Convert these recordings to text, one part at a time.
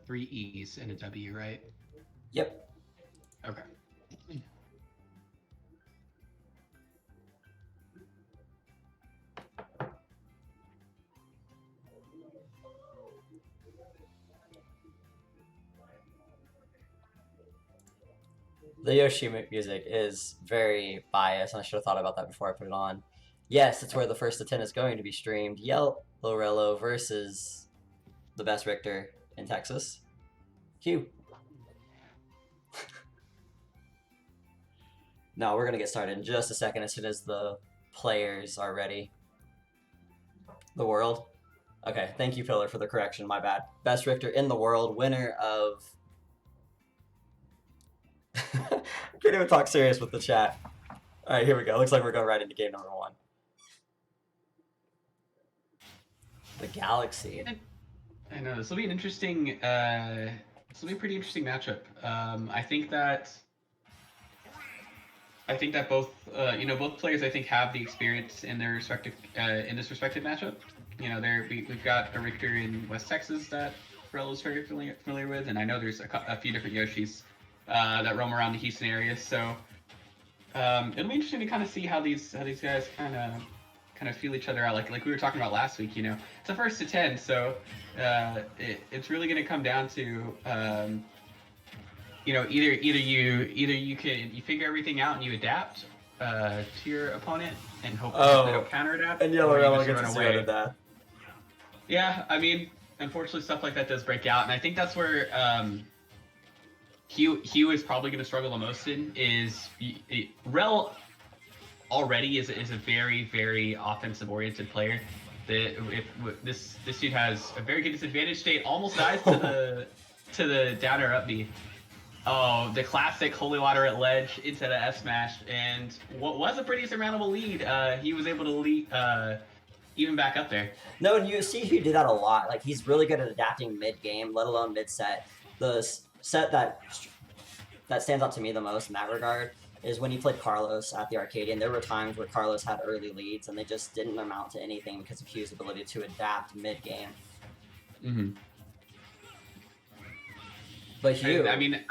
Three E's and a W, right? Yep. Okay. The Yoshi music is very biased, and I should have thought about that before I put it on. Yes, it's where the first to 10 is going to be streamed. YellowRello versus the best Richter in Texas. Heeew. No, we're going to get started in just a second as soon as the players are ready. The world. Okay, thank you, Pillar, for the correction. My bad. Best Richter in the world, winner of... Can't even talk serious with the chat. Alright, here we go. Looks like we're going right into game number 1. The Galaxy. I know this will be an interesting. This will be a pretty interesting matchup. I think that both both players I think have the experience in their respective in this respective matchup. You know, we've got a Richter in West Texas that Rello's very familiar with, and I know there's a few different Yoshis that roam around the Houston area. So it'll be interesting to kind of see how these guys kind of feel each other out. Like we were talking about last week. You know, it's a first to 10, so it's really going to come down to either you figure everything out and you adapt to your opponent and hope that they don't counter adapt. And YellowRello gets a 0 to that. Yeah, I mean, unfortunately, stuff like that does break out, and I think that's where Heeew is probably going to struggle the most in. Rel already is a very, very offensive-oriented player. This dude has a very good disadvantage state, almost dies to the downer up B. Oh, the classic holy water at ledge into the F smash, and what was a pretty surmountable lead, he was able to lead even back up there. No, and you see he did that a lot. Like, he's really good at adapting mid-game, let alone mid-set. The set that stands out to me the most in that regard is when he played Carlos at the Arcadian. There were times where Carlos had early leads, and they just didn't amount to anything because of Heew's ability to adapt mid-game. Mm-hmm. But Heeew... I mean,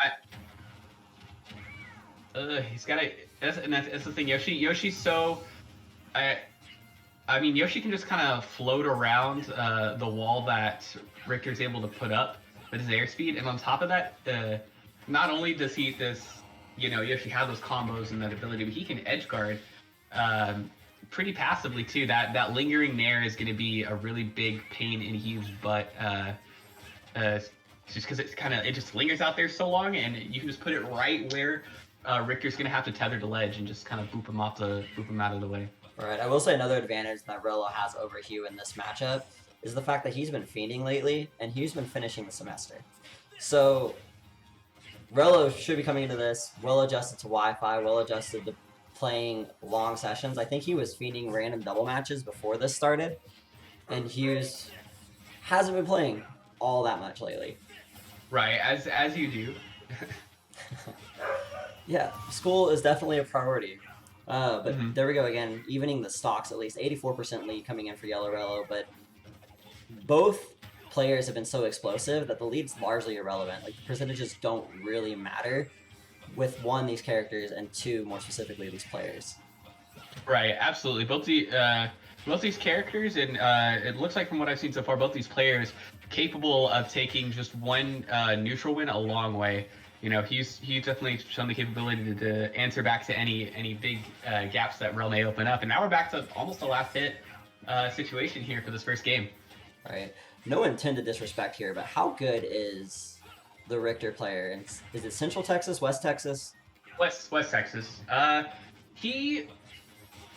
he's got a... That's the thing. Yoshi's so... I mean, Yoshi can just kind of float around the wall that Richter's able to put up with his airspeed, and on top of that, not only does Yoshi have those combos and that ability, but he can edge guard pretty passively too. That lingering nair is going to be a really big pain in Heew's butt, just because it just lingers out there so long, and you can just put it right where Richter's going to have to tether to ledge and just kind of boop him out of the way. Alright, I will say another advantage that Rello has over Heeew in this matchup is the fact that he's been fiending lately, and Heew's been finishing the semester. So, Rello should be coming into this well adjusted to Wi-Fi, well adjusted to playing long sessions. I think he was feeding random double matches before this started, and Heeew hasn't been playing all that much lately. Right, as you do. Yeah, school is definitely a priority. But Mhm. there we go again, evening the stocks at least. 84% lead coming in for YellowRello, but both players have been so explosive that the lead's largely irrelevant. Like, the percentages don't really matter with one, these characters, and two, more specifically, these players. Right, absolutely. Both these characters, and it looks like from what I've seen so far, both these players capable of taking just one neutral win a long way. You know, he's definitely shown the capability to answer back to any big gaps that Rel may open up. And now we're back to almost a last hit situation here for this first game. Right. No intended disrespect here, but how good is the Richter player? And is it Central Texas, West Texas? West Texas.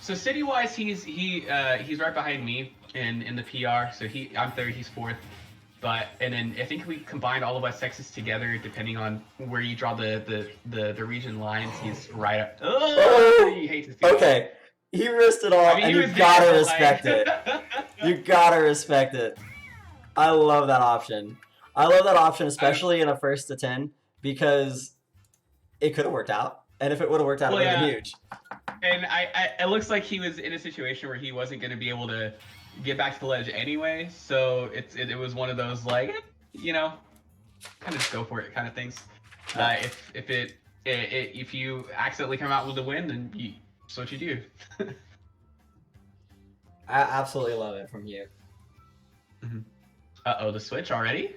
So city wise, he's right behind me in the PR. So I'm third, he's fourth. And then I think we combined all of West Texas together, depending on where you draw the region lines. He's right up. Oh, you hate to see okay. He risked it all, I mean, and you gotta respect it. You gotta respect it. I love that option. I love that option, especially in a 1st to 10, because it could have worked out. And if it would have worked out, it would have been huge. And it looks like he was in a situation where he wasn't going to be able to get back to the ledge anyway. So it was one of those, like, you know, kind of just go for it kind of things. Yeah. If you accidentally come out with a win, then that's what you do. I absolutely love it from you. Mm-hmm. Uh-oh, the switch already?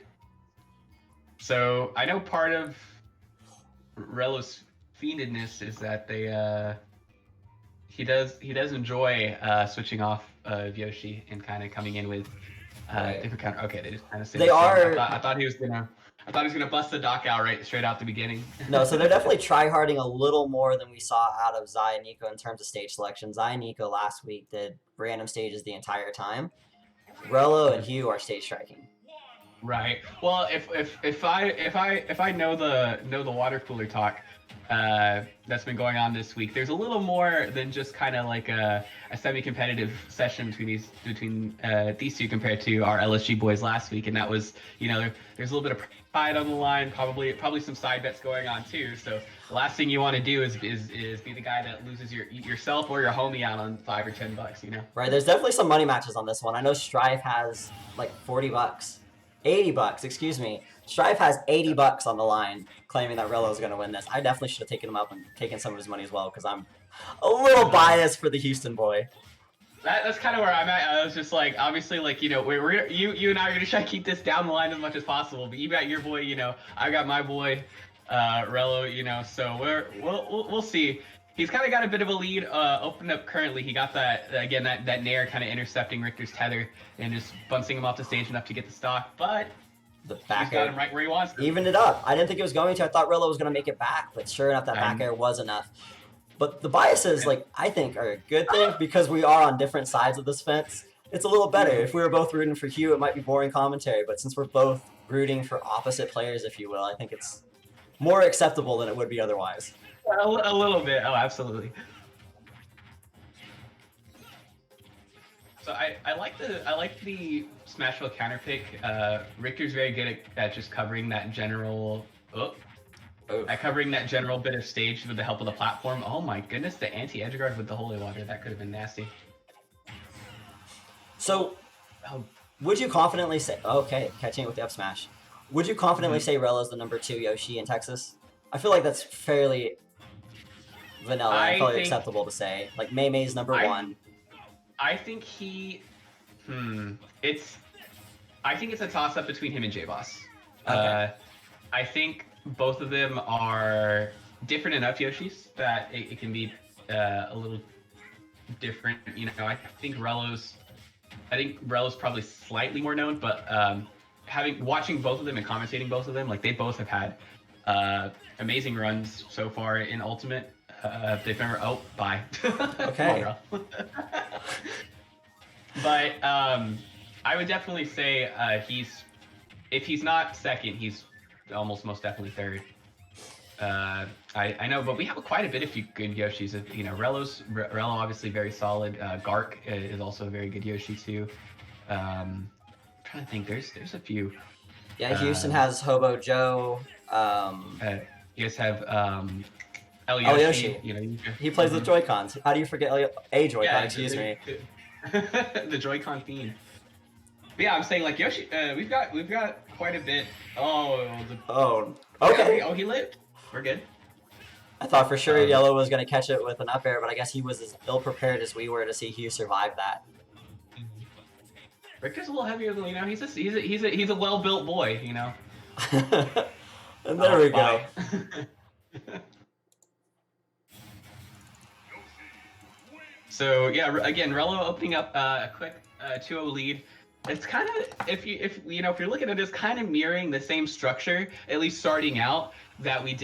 So I know part of Rello's fiendedness is that he does enjoy switching off Yoshi and kind of coming in with different counter. Okay, they just kind of say they are. I thought he was gonna bust the dock out straight out the beginning. No, so they're definitely tryharding a little more than we saw out of Zai and Nico in terms of stage selection. Zai and Nico last week did random stages the entire time. Rello and Heeew are stage striking. Right. Well, if I know the water cooler talk that's been going on this week, there's a little more than just kind of like a semi-competitive session between these two compared to our LSG boys last week, and that was, you know, there's a little bit of pride on the line, probably some side bets going on too. So the last thing you want to do is be the guy that loses yourself or your homie out on $5 or $10, you know. Right. There's definitely some money matches on this one. I know Strife has like $40. $80, excuse me. Strife has $80 on the line, claiming that Rello's going to win this. I definitely should have taken him up and taken some of his money as well, because I'm a little biased for the Houston boy. That's kind of where I'm at. I was just like, obviously, like, you know, you and I are gonna try to keep this down the line as much as possible. But you got your boy, you know, I got my boy, Rello, you know. So we'll see. He's kind of got a bit of a lead opened up currently. He got that Nair kind of intercepting Richter's tether and just bouncing him off the stage enough to get the stock. But the back air got him right where he wants to. Evened it up. I didn't think it was going to. I thought Rello was going to make it back, but sure enough, that back air was enough. But the biases, like, I think are a good thing because we are on different sides of this fence. It's a little better. If we were both rooting for Heeew, it might be boring commentary. But since we're both rooting for opposite players, if you will, I think it's more acceptable than it would be otherwise. A little bit. Oh, absolutely. So I like the Smashville counter pick. Richter's very good at just covering that general. Covering that general bit of stage with the help of the platform. Oh my goodness, the anti-edge guard with the holy water. That could have been nasty. So, would you confidently say... Okay, catching it with the up smash. Would you confidently say Rello's the number 2 Yoshi in Texas? I feel like that's fairly vanilla and probably acceptable to say. Like, May's number 1. I think I think it's a toss-up between him and J-Boss. Okay. I think both of them are different enough Yoshis that it can be a little different. You know, I think Rello's probably slightly more known, but watching both of them and commentating both of them, like, they both have had amazing runs so far in Ultimate. They've never... Oh, bye. Okay. But I would definitely say if he's not second, he's almost most definitely third. I know, but we have quite a bit of good Yoshis. You know, Rello obviously very solid. Gark is also a very good Yoshi too. I'm trying to think. There's a few. Yeah, Houston has Hobo Joe. You guys have El El Yoshi. Yoshi. You know, He plays with Joy-Cons. How do you forget a Joy-Con? yeah, Excuse me. the Joy-Con theme. But yeah, I'm saying like Yoshi. We've got quite a bit. Oh, Oh, okay. okay. Oh, he lived. We're good. I thought for sure Yellow was going to catch it with an up air, but I guess he was as ill prepared as we were to see Heeew survive that. Richter's a little heavier than, you know. He's a well built boy, you know. And there we go. So yeah, again, Rello opening up a quick 2-0 lead. It's kind of, if you're looking at it, it's kind of mirroring the same structure, at least starting out, that we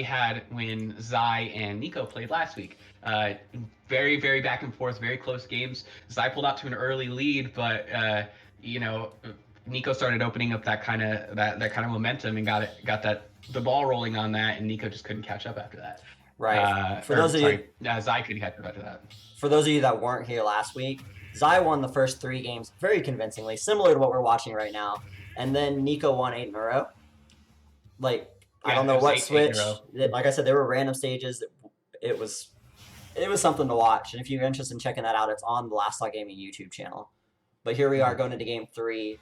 had when Zai and Nico played last week. Very, very back and forth, very close games. Zai pulled out to an early lead, but you know, Nico started opening up that kind of momentum and got the ball rolling on that, and Nico just couldn't catch up after that. Right. Zai couldn't catch up after that. For those of you that weren't here last week, Zai won the first 3 games very convincingly, similar to what we're watching right now, and then Nico won 8 in a row. Like, I don't know what switch. Like I said, there were random stages. It was something to watch, and if you're interested in checking that out, it's on the Last Slot Gaming YouTube channel. But here we are going into game 3,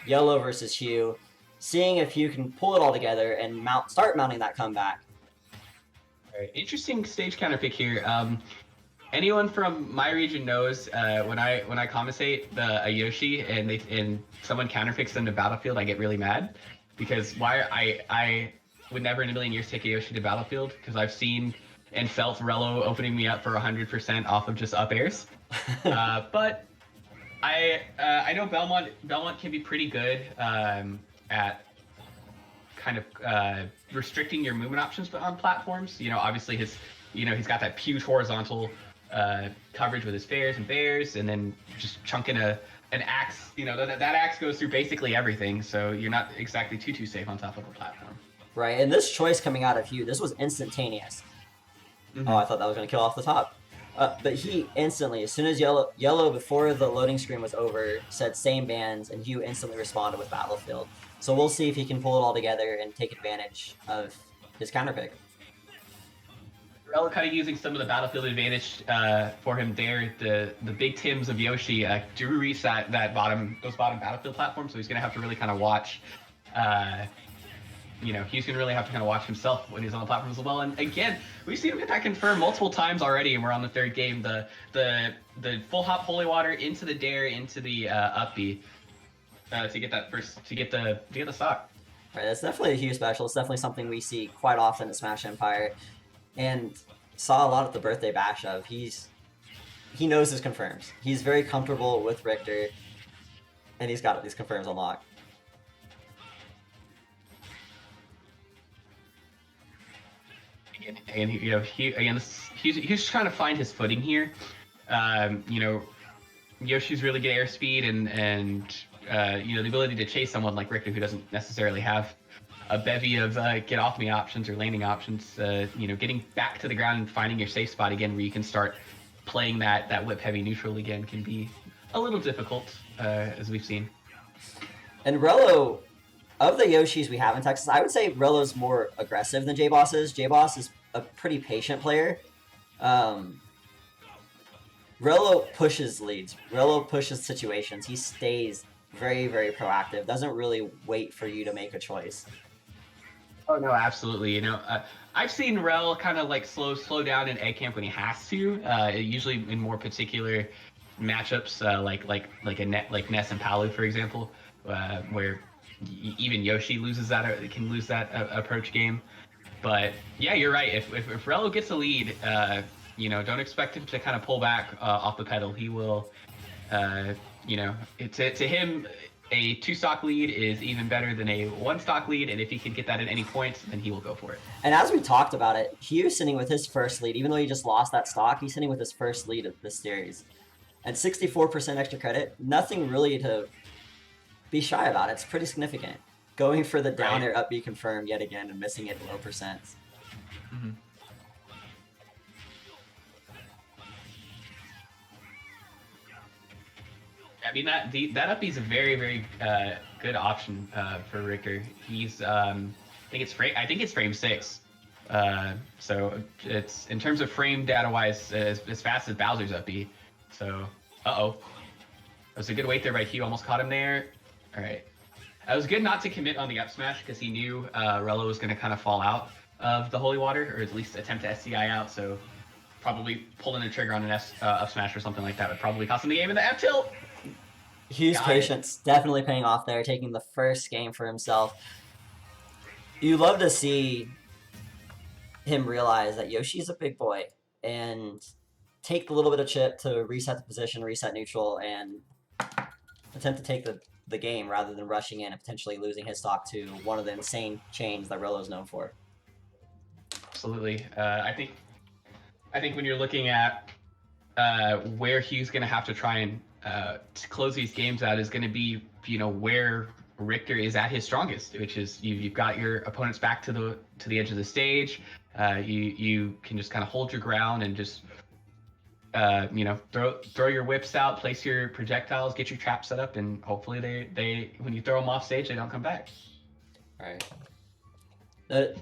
Yellow versus Heeew, seeing if Heeew can pull it all together and start mounting that comeback. All right. Interesting stage counter pick here. Anyone from my region knows when I commentate a Yoshi and someone counterpicks them to Battlefield, I get really mad, because I would never in a million years take a Yoshi to Battlefield, because I've seen and felt Rello opening me up for 100% off of just up airs. But I know Belmont can be pretty good at kind of restricting your movement options on platforms. You know, obviously he's got that huge horizontal coverage with his fairs and bears, and then just chunking an axe. You know, that axe goes through basically everything, so you're not exactly too safe on top of a platform. Right, and this choice coming out of Heeew, this was instantaneous. Mm-hmm. Oh, I thought that was going to kill off the top. But he instantly, as soon as Yellow, before the loading screen was over, said same bans, and Heeew instantly responded with Battlefield. So we'll see if he can pull it all together and take advantage of his counterpick. Rello kind of using some of the Battlefield advantage for him there. The big Tims of Yoshi do reach those bottom Battlefield platforms, so he's going to have to really kind of watch. You know, he's going to really have to kind of watch himself when he's on the platform as well. And again, we've seen him get that confirmed multiple times already, and we're on the 3rd game. The full hop holy water into the dare into the up B to get the stock. Right, that's definitely a Heeew special. It's definitely something we see quite often at Smash Empire, and saw a lot at the birthday bash of. He knows his confirms. He's very comfortable with Richter, and he's got these confirms unlocked. And you know, he's trying to find his footing here. You know, Yoshi's really good airspeed and you know, the ability to chase someone like Richter, who doesn't necessarily have a bevy of get off me options or landing options. You know, getting back to the ground and finding your safe spot again, where you can start playing that whip heavy neutral again, can be a little difficult, as we've seen. And Rello, of the Yoshis we have in Texas, I would say Rello's more aggressive than J-Boss is. J-Boss is a pretty patient player. Rello pushes leads. Rello pushes situations. He stays very, very proactive. Doesn't really wait for you to make a choice. Oh no, absolutely. You know, I've seen Rel kind of like slow down in A camp when he has to. Usually in more particular matchups, like Ness and Palu, for example, where even Yoshi can lose that approach game. But yeah, you're right. If Rello gets a lead, you know, don't expect him to kind of pull back off the pedal. He will, you know, to him, a 2-stock lead is even better than a 1-stock lead, and if he can get that at any point, then he will go for it. And as we talked about it, Heeew's sitting with his first lead. Even though he just lost that stock, he's sitting with his first lead of this series. And 64% extra credit, nothing really to be shy about. It's pretty significant. Going for the down Right. air up B confirmed yet again and missing it low percent. Mm-hmm. I mean that up B is a very very good option for Richter. He's I think it's frame 6. So it's in terms of frame data wise as fast as Bowser's up B. So that was a good wait there by Heeew. Almost caught him there. All right. It was good not to commit on the up smash because he knew Rello was going to kind of fall out of the holy water, or at least attempt to SCI out. So probably pulling the trigger on an up smash or something like that would probably cost him the game in the F tilt. Heeew's patience definitely paying off there, taking the first game for himself. You love to see him realize that Yoshi's a big boy and take the little bit of chip to reset the position, reset neutral, and attempt to take the game rather than rushing in and potentially losing his stock to one of the insane chains that Rello's known for. Absolutely. I think when you're looking at where he's going to have to try and to close these games out is going to be, where Richter is at his strongest, which is you've got your opponents back to the edge of the stage. You can just kind of hold your ground and just throw your whips out, place your projectiles, get your traps set up, and hopefully they when you throw them off stage, they don't come back. All right.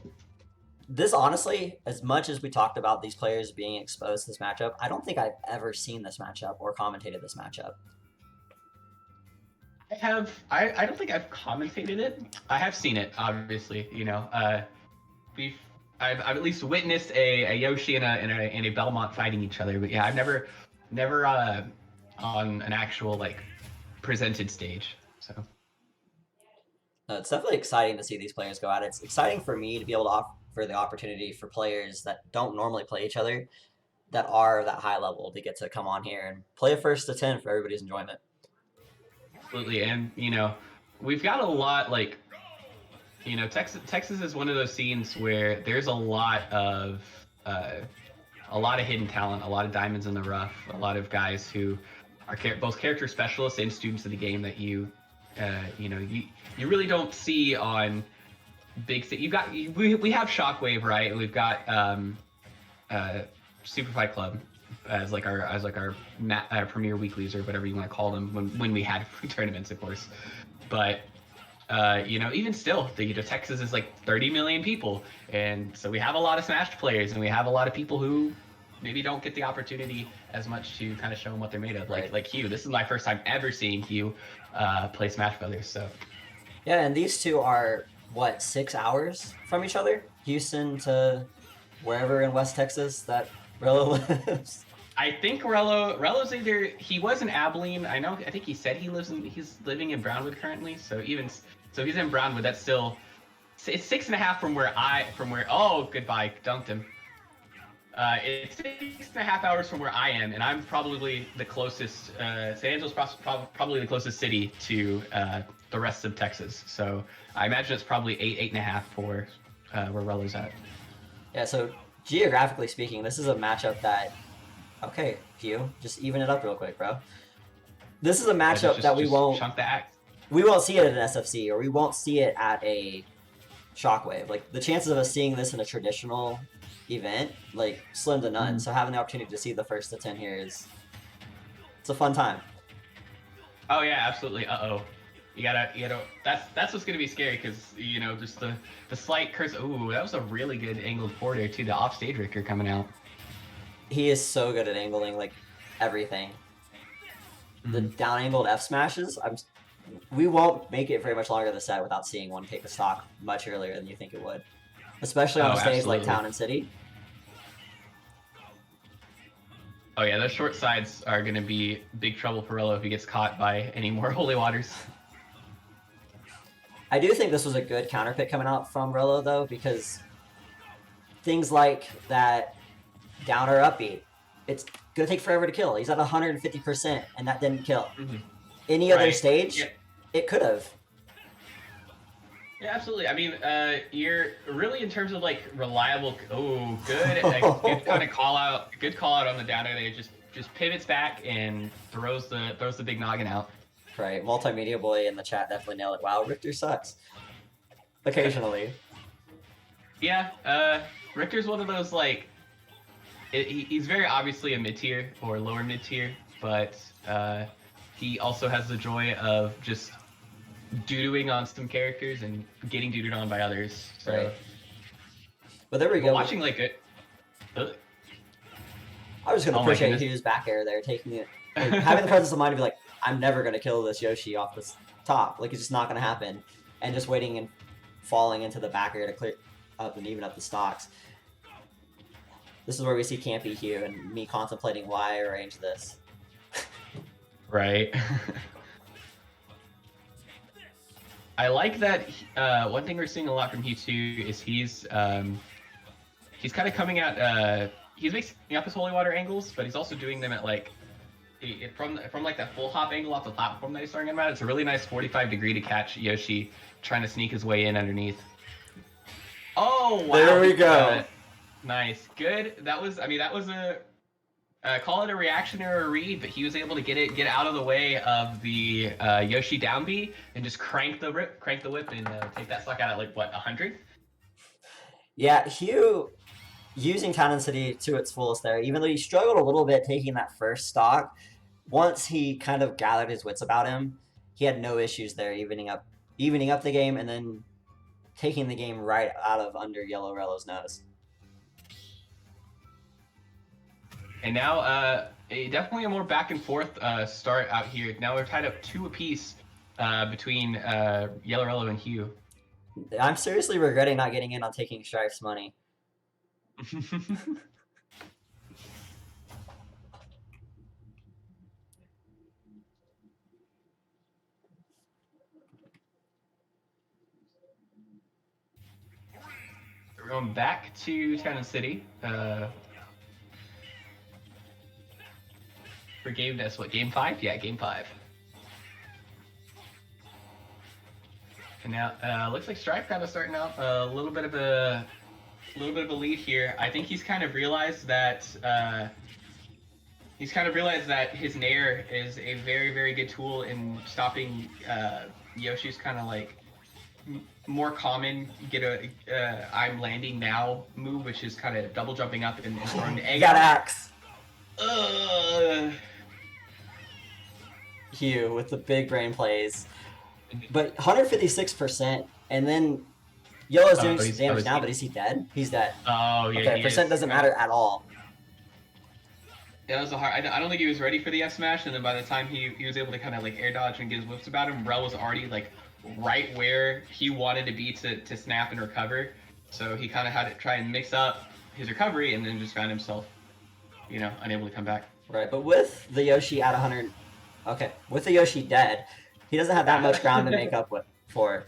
This honestly, as much as we talked about these players being exposed to this matchup, I don't think I've ever seen this matchup or commentated this matchup. I don't think I've commentated it. I have seen it, obviously. I've at least witnessed a Yoshi and a Belmont fighting each other, but yeah, I've never on an actual presented stage. So It's definitely exciting to see these players go at it. It's exciting for me to be able to offer the opportunity for players that don't normally play each other, that are that high level, to get to come on here and play a first to 10 for everybody's enjoyment. Absolutely, and we've got a lot Texas is one of those scenes where there's a lot of hidden talent, a lot of diamonds in the rough, a lot of guys who are both character specialists and students of the game that you really don't see on big thing. We have Shockwave, right? And we've got Super Fight Club as our premier weeklies or whatever you want to call them when we had tournaments, of course. But even still, Texas is 30 million people, and so we have a lot of Smash players, and we have a lot of people who maybe don't get the opportunity as much to kind of show them what they're made of. Like Heeew. This is my first time ever seeing Heeew play Smash Brothers. So yeah, and these two are what, 6 hours from each other? Houston to wherever in West Texas that Rello lives. I think Rello's either he was in Abilene. I think he said he's living in Brownwood currently. So he's in Brownwood. That's still it's 6.5 from where oh goodbye dunked him. It's 6.5 hours from where I am, and I'm probably the closest. San Angelo's probably the closest city to the rest of Texas. So I imagine it's probably 8.5 for where Rello's at. Yeah. So geographically speaking, this is a matchup that. Okay, Heeew, just even it up real quick, bro. This is a matchup that we won't see it at an SFC, or we won't see it at a Shockwave. The chances of us seeing this in a traditional event, slim to none. So having the opportunity to see the first to 10 here it's a fun time. Oh yeah, absolutely. You gotta. That's what's gonna be scary because just the slight curse. Ooh, that was a really good angled forward too. The offstage Richter coming out. He is so good at angling everything. The down angled F smashes. We won't make it very much longer in the set without seeing one take the stock much earlier than you think it would, especially on a stage absolutely. like Town and City. Oh yeah, those short sides are going to be big trouble for Rello if he gets caught by any more holy waters. I do think this was a good counter pick coming out from Rello though, because things like that down or up B, it's gonna take forever to kill. He's at 150% and that didn't kill. Any other stage, it could have. Yeah, absolutely. I mean, you're really in terms of reliable. Oh, good. Good kind of call out. Good call out on the downer there. Just pivots back and throws the big noggin out. Right. Multimedia boy in the chat definitely nailed it. Wow, Richter sucks. occasionally. Yeah, Richter's one of those like he's very obviously a mid tier or lower mid tier, but he also has the joy of just doo-dooing on some characters and getting doo-dooed on by others. So, Right. But there we but go. watching like it. I was gonna appreciate Heew's back air there, taking it, like, having the presence of mind to be like, I'm never gonna kill this Yoshi off this top. Like it's just not gonna happen, and just waiting and falling into the back air to clear up and even up the stocks. This is where we see campy Heew and me contemplating why I arranged this. Right. I like that. One thing we're seeing a lot from Heew too is he's kind of coming at he's mixing up his holy water angles, but he's also doing them at like from like that full hop angle off the platform that he's starting him at. It's a really nice 45-degree to catch Yoshi trying to sneak his way in underneath. Oh wow! There we go. Nice, good. That was a call it a reaction or a read, but he was able to get out of the way of the Yoshi down B and just crank the whip and take that stock out at like what 100. Yeah, Heew using Town and City to its fullest there, even though he struggled a little bit taking that first stock. Once he kind of gathered his wits about him, he had no issues there, evening up the game and then taking the game right out of under YellowRello's nose. And now, definitely a more back and forth start out here. Now we're tied up 2 apiece between YellowRello and Heew. I'm seriously regretting not getting in on taking Strife's money. We're going back to Town and City. For game, that's what, game 5? Yeah, game 5. And now, looks like Strife kind of starting out a little bit of a lead here. I think he's kind of realized that his Nair is a very, very good tool in stopping Yoshi's kind of like more common I'm landing now move, which is kind of double jumping up and throwing the egg. Got axe. Heew with the big brain plays, but 156%, and then Yellow's doing some damage now, but is he dead? He's dead. Oh yeah. Okay, percent doesn't matter at all. Yeah, that was a hard. I don't think he was ready for the F smash, and then by the time he was able to kind of like air dodge and get his whips about him, Rel was already like right where he wanted to be to snap and recover. So he kind of had to try and mix up his recovery, and then just found himself, unable to come back. Right, but with the Yoshi at 100, okay, with the Yoshi dead, he doesn't have that much ground to make up for.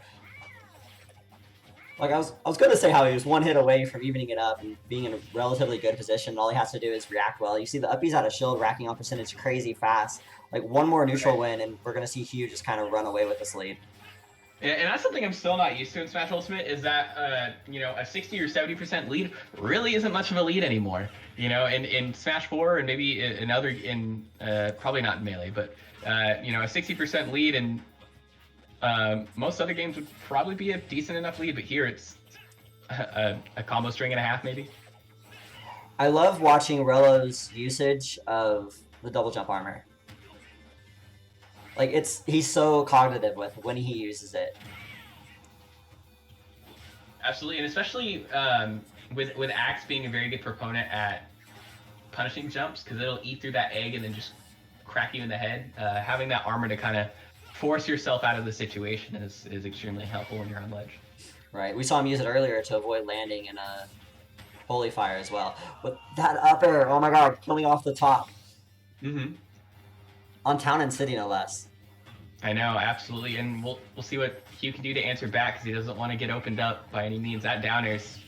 Like I was gonna say how he was one hit away from evening it up and being in a relatively good position. All he has to do is react well. You see the uppies out of shield racking on percentage crazy fast. Like one more neutral win, and we're gonna see Heew just kind of run away with this lead. Yeah, and that's something I'm still not used to in Smash Ultimate is that a 60 or 70% lead really isn't much of a lead anymore. In Smash 4 and maybe probably not in Melee, but a 60% lead and most other games would probably be a decent enough lead, but here it's a combo string and a half maybe. I love watching Rello's usage of the double jump armor. Like he's so cognitive with when he uses it. Absolutely, and especially with Axe being a very good proponent at punishing jumps, because it'll eat through that egg and then just crack you in the head. Having that armor to kind of force yourself out of the situation is extremely helpful when you're on ledge. Right, we saw him use it earlier to avoid landing in a Holy Fire as well. But that up air, oh my god, killing off the top. Mm-hmm. On Town and City, no less. I know, absolutely, and we'll see what Heew can do to answer back, because he doesn't want to get opened up by any means. That down air is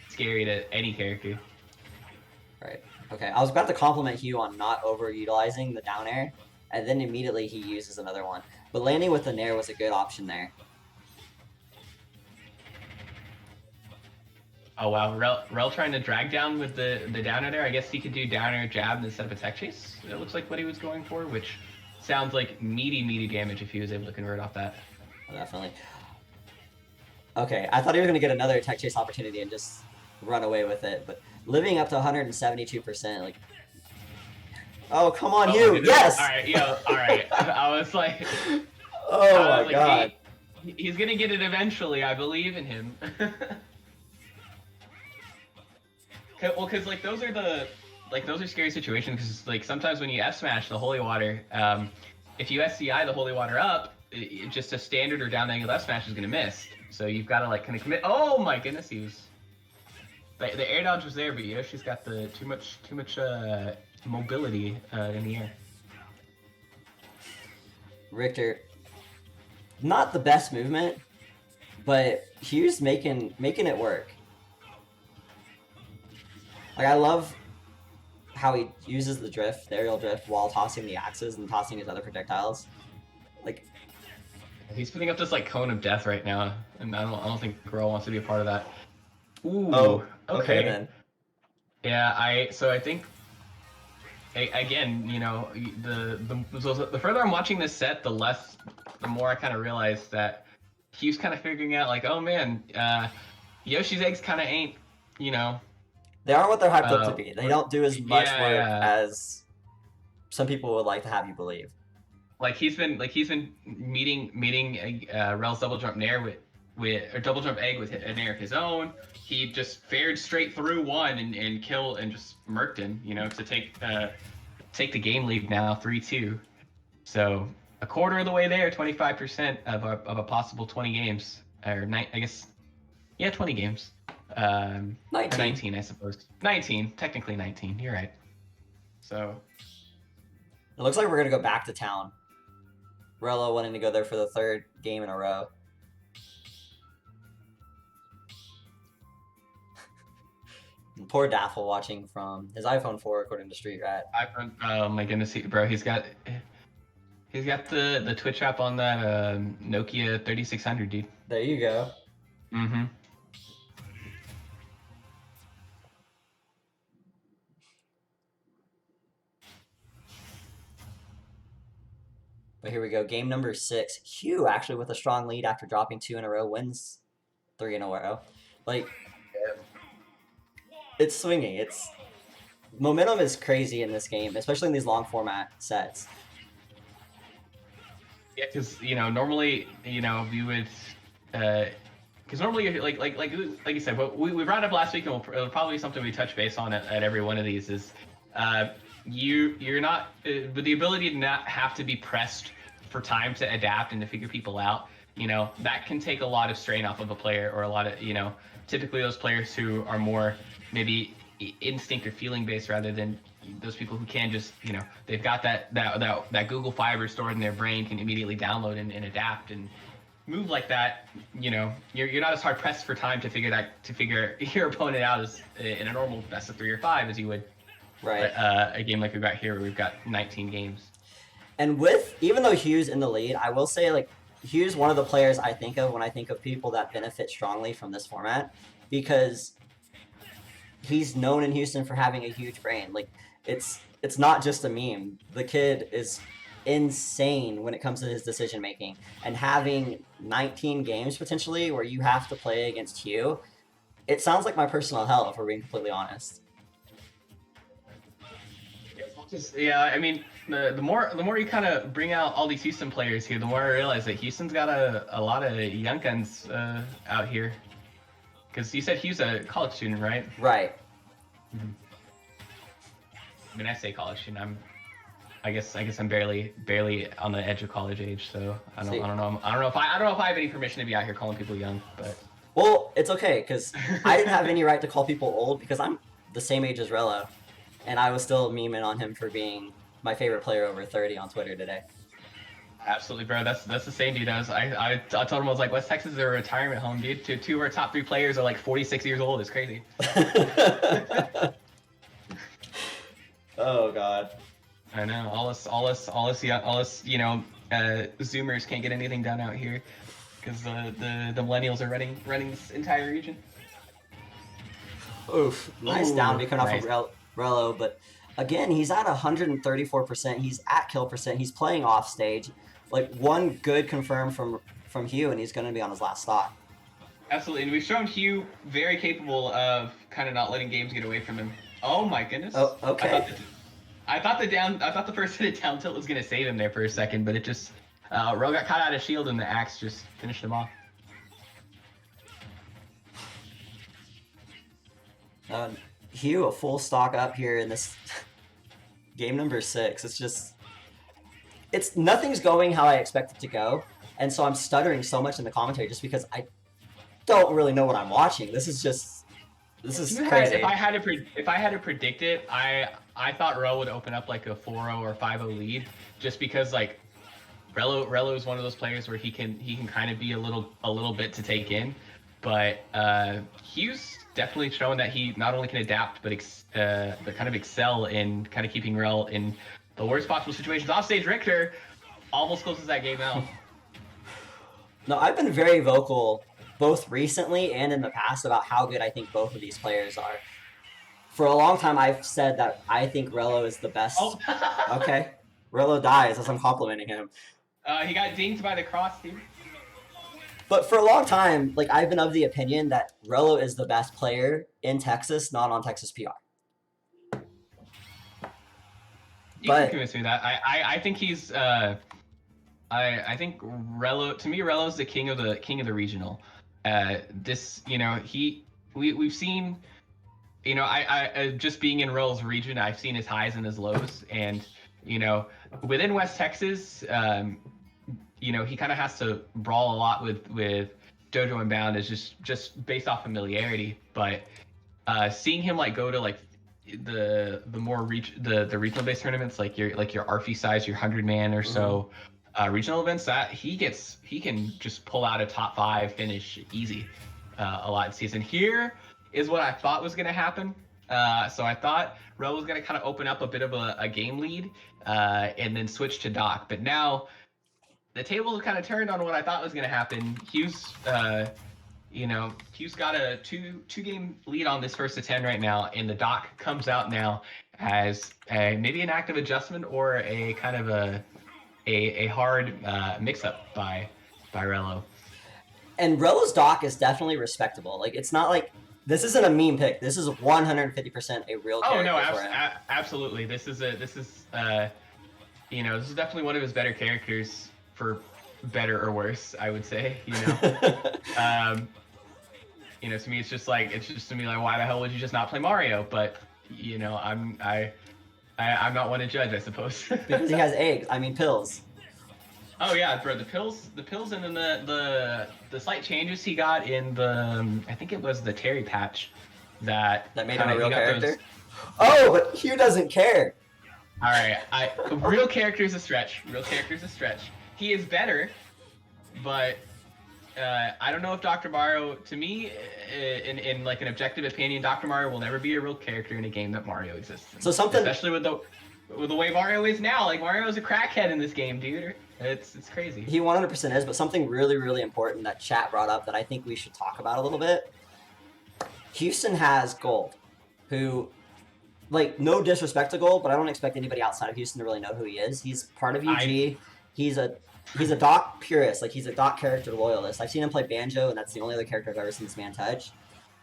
scary to any character. Right. Okay, I was about to compliment Heew on not overutilizing the down air, and then immediately he uses another one. But landing with the Nair was a good option there. Oh wow, Rel trying to drag down with the down air there. I guess he could do down air jab instead of a tech chase. It looks like what he was going for, which sounds like meaty damage if he was able to convert off that. Oh, definitely. Okay, I thought he was going to get another tech chase opportunity and just run away with it, but living up to 172%, like, oh, come on, Oh my Heeew! goodness. Yes! All right, yo, all right. I was like, Oh my god. he's gonna get it eventually. I believe in him. Well, because like those are scary situations. Because like sometimes when you F smash the holy water, if you SCI the holy water up, just a standard or down angle F smash is gonna miss. So you've got to like kind of commit. Oh my goodness, he was. The air dodge was there, but Yoshi's got the too much mobility in the air. Richter, not the best movement, but Heew's making it work. Like, I love how he uses the drift, the aerial drift, while tossing the axes and tossing his other projectiles. Like, he's putting up this like cone of death right now, and I don't think Girl wants to be a part of that. Ooh. oh, Okay then. Yeah, I think again, you know, the further I'm watching this set, the more I kind of realize that Heew's kind of figuring out like, oh man, Yoshi's eggs kind of ain't, you know. They aren't what they're hyped up to be. They don't do as much work yeah. as some people would like to have you believe. Like he's been meeting Rel's double jump nair with or double jump egg with a nair of his own. He just fared straight through one and kill and just murked him, you know, to take the game lead now 3-2. So a quarter of the way there, 25% of a possible 20 games or I guess, yeah, 20 games. 19, I suppose. 19, technically 19. You're right. So it looks like we're gonna go back to town. Rello wanting to go there for the third game in a row. And poor Daffel watching from his iPhone 4, according to Street Rat. iPhone. Oh my goodness, bro, he's got the Twitch app on that Nokia 3600, dude. There you go. Mm-hmm. But here we go. Game number 6. Heeew actually with a strong lead after dropping 2 in a row, wins 3 in a row. Like, it's swinging. It's momentum is crazy in this game, especially in these long format sets. Yeah, because you know normally you would because normally like you said, what we brought up last week, and it'll probably be something we touch base on at every one of these is you're not with the ability to not have to be pressed for time to adapt and to figure people out. You know, that can take a lot of strain off of a player, or a lot of, you know, typically those players who are more maybe instinct or feeling based rather than those people who can just, you know, they've got that Google Fiber stored in their brain, can immediately download and adapt and move like that. You know, you're not as hard pressed for time to figure your opponent out as in a normal best of 3 or 5 as you would. Right. A game like we've got here, where we've got 19 games. And with, even though Heew's in the lead, I will say, like, Heew's one of the players I think of when I think of people that benefit strongly from this format, because he's known in Houston for having a huge brain. Like, it's not just a meme. The kid is insane when it comes to his decision making, and having 19 games potentially where you have to play against Heeew, it sounds like my personal hell, if we're being completely honest. Yeah, I mean, the more you kind of bring out all these Houston players here, the more I realize that Houston's got a lot of young guns out here. Because you said Heew's a college student, right? Right. Mm-hmm. I mean, I say college student. I guess I'm barely on the edge of college age, so I don't know if I have any permission to be out here calling people young, but. Well, it's okay, because I didn't have any right to call people old, because I'm the same age as Rello, and I was still memeing on him for being my favorite player over 30 on Twitter today. Absolutely, bro. That's the same dude. I told him, I was like, West Texas is a retirement home, dude. Two of our top 3 players are like 46 years old. It's crazy. Oh God. I know. All us, you know, Zoomers can't get anything done out here because the millennials are running this entire region. Oof. Nice down B coming nice. off of Rello, but again, he's at 134%. He's at kill percent. He's playing off stage. Like, one good confirm from Heeew, and he's going to be on his last stock. Absolutely, and we've shown Heeew very capable of kind of not letting games get away from him. Oh my goodness! Oh, okay. I thought the first hit of down tilt was gonna save him there for a second, but it just Ro got caught out of shield and the axe just finished him off. Heeew, a full stock up here in this game number 6. It's nothing's going how I expect it to go, and so I'm stuttering so much in the commentary just because I don't really know what I'm watching. This is crazy. If I had to predict it, I thought Ro would open up like a 4-0 or 5-0 lead, just because like Rello is one of those players where he can kind of be a little bit to take in, but Heew's definitely shown that he not only can adapt but kind of excel in kind of keeping Rel in the worst possible situations. Offstage Richter almost closes that game out. No, I've been very vocal both recently and in the past about how good I think both of these players are. For a long time, I've said that I think Rello is the best. Oh. Okay, Rello dies as I'm complimenting him. He got dinged by the cross, dude. But for a long time, like I've been of the opinion that Rello is the best player in Texas, not on Texas PR. You can convince me of that. I think he's I think Rello, to me, Rello's the king of the regional. We've seen, I just being in Rello's region, I've seen his highs and his lows, and within West Texas, he kind of has to brawl a lot with Dojo and Bound is just based off familiarity. But seeing him like go to like the more the regional based tournaments, like your RFE size, your 100-man or so regional events, that he can just pull out a top 5 finish easy a lot of season. Here is what I thought was going to happen. So I thought Ro was going to kind of open up a bit of a game lead and then switch to Doc. But now the table kind of turned on what I thought was going to happen. Heew's got a two game lead on this first of 10 right now, and the Doc comes out now as maybe an active adjustment or a kind of a hard mix-up by Rello. And Rello's Doc is definitely respectable. Like, it's not like this isn't a meme pick. This is 150% a real character. Oh no, absolutely. This is definitely one of his better characters, for better or worse, I would say. To me, it's just to me like, why the hell would you just not play Mario? But I'm not one to judge, I suppose. Because he has eggs. I mean, pills. Oh yeah, bro. The pills, and then the slight changes he got in the I think it was the Terry patch that made him a real character. Oh, but Heeew doesn't care. All right, real character is a stretch. He is better, but I don't know if Dr. Mario, to me, in like an objective opinion, Dr. Mario will never be a real character in a game that Mario exists in. So something, especially with the way Mario is now. Like, Mario is a crackhead in this game, dude. It's crazy. He 100% is, but something really, really important that chat brought up that I think we should talk about a little bit. Houston has Gold, who, like, no disrespect to Gold, but I don't expect anybody outside of Houston to really know who he is. He's part of UG. He's a Doc purist. Like, he's a Doc character loyalist. I've seen him play Banjo, and that's the only other character I've ever seen this man touch.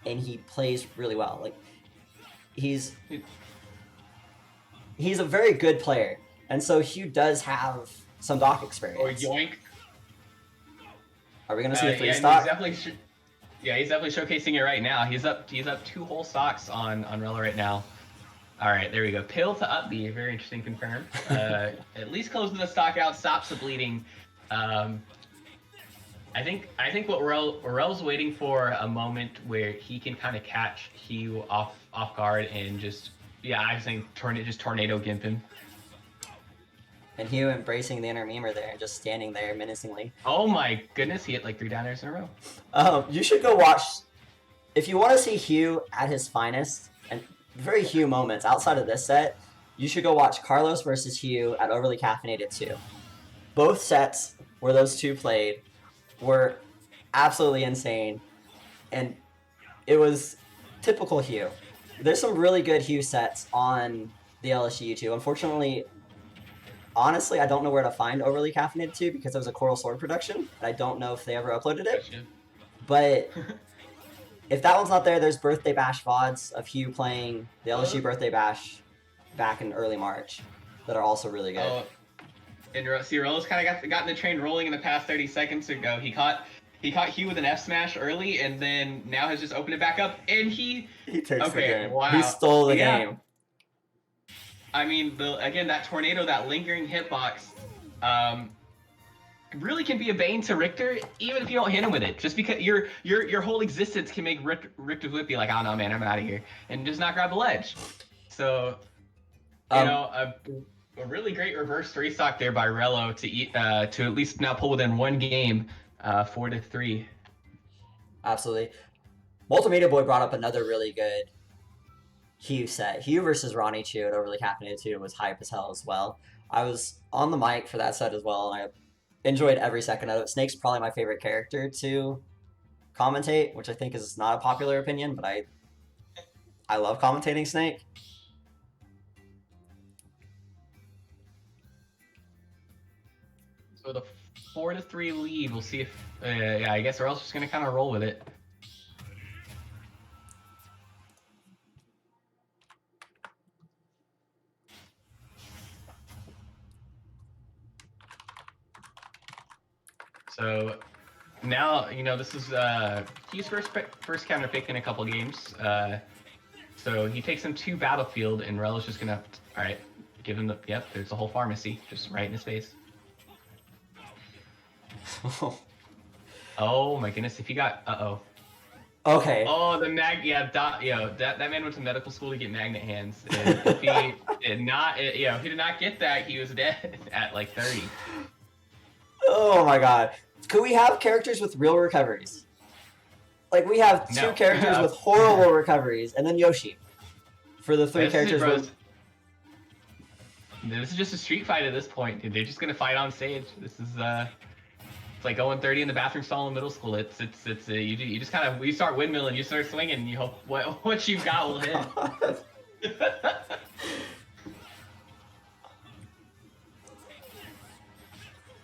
And he plays really well. Like, he's a very good player. And so Heeew does have some Doc experience. Or yoink. Are we going to see a 3-stock? He's definitely showcasing it right now. He's up 2 whole stocks on Rello right now. All right, there we go. Pill to up B, very interesting confirm. At least closes the stock out, stops the bleeding. I think what Rel's waiting for a moment where he can kind of catch Heeew off guard and just, I think tornado gimp him. And Heeew embracing the inner memer there, just standing there menacingly. Oh my goodness, he hit like 3 down airs in a row. You should go watch, if you want to see Heeew at his finest, and very Heeew moments outside of this set, you should go watch Carlos versus Heeew at Overly Caffeinated 2. Both sets where those two played were absolutely insane, and it was typical Heeew. There's some really good Heeew sets on the LSU YouTube. Unfortunately, honestly, I don't know where to find Overly Caffeinated 2 because it was a Coral Sword production, and I don't know if they ever uploaded it. But if that one's not there, there's Birthday Bash VODs of Heeew playing the LSU Birthday Bash back in early March that are also really good. Oh, and Rello's kind of gotten the train rolling in the past 30 seconds ago. He caught Heeew with an F smash early, and then now has just opened it back up, and he takes the game. Wow. He stole the game. I mean, again, that tornado, that lingering hitbox, really can be a bane to Richter, even if you don't hit him with it. Just because your whole existence can make Richter's whip be like, oh no, man, I'm out of here, and just not grab the ledge. So, you know, a really great reverse three stock there by Rello to at least now pull within one game, 4-3. Absolutely. Multimedia Boy brought up another really good Heeew set. Heeew versus Ronnie Chu at Overly Caffeinated 2 was hype as hell as well. I was on the mic for that set as well, and I enjoyed every second of it. Snake's probably my favorite character to commentate, which I think is not a popular opinion, but I love commentating Snake. So the 4-3 lead, we'll see if yeah, I guess we're also just gonna kind of roll with it. So now, you know, this is Heew's first counter pick in a couple games. So he takes him to Battlefield, and Rello's just gonna, all right, give him the, yep, there's the whole pharmacy just right in his face. Oh my goodness, if he got, Okay. Oh, the that man went to medical school to get magnet hands. If he did not, he did not get that, he was dead at like 30. Oh my god. Could we have characters with real recoveries? Like, we have two characters with horrible recoveries, and then Yoshi. For the three characters with... This is just a street fight at this point. They're just gonna fight on stage. This is, it's like going 30 in the bathroom stall in middle school. It's you just kind of, you start windmilling, you start swinging, and you hope what you've got will hit.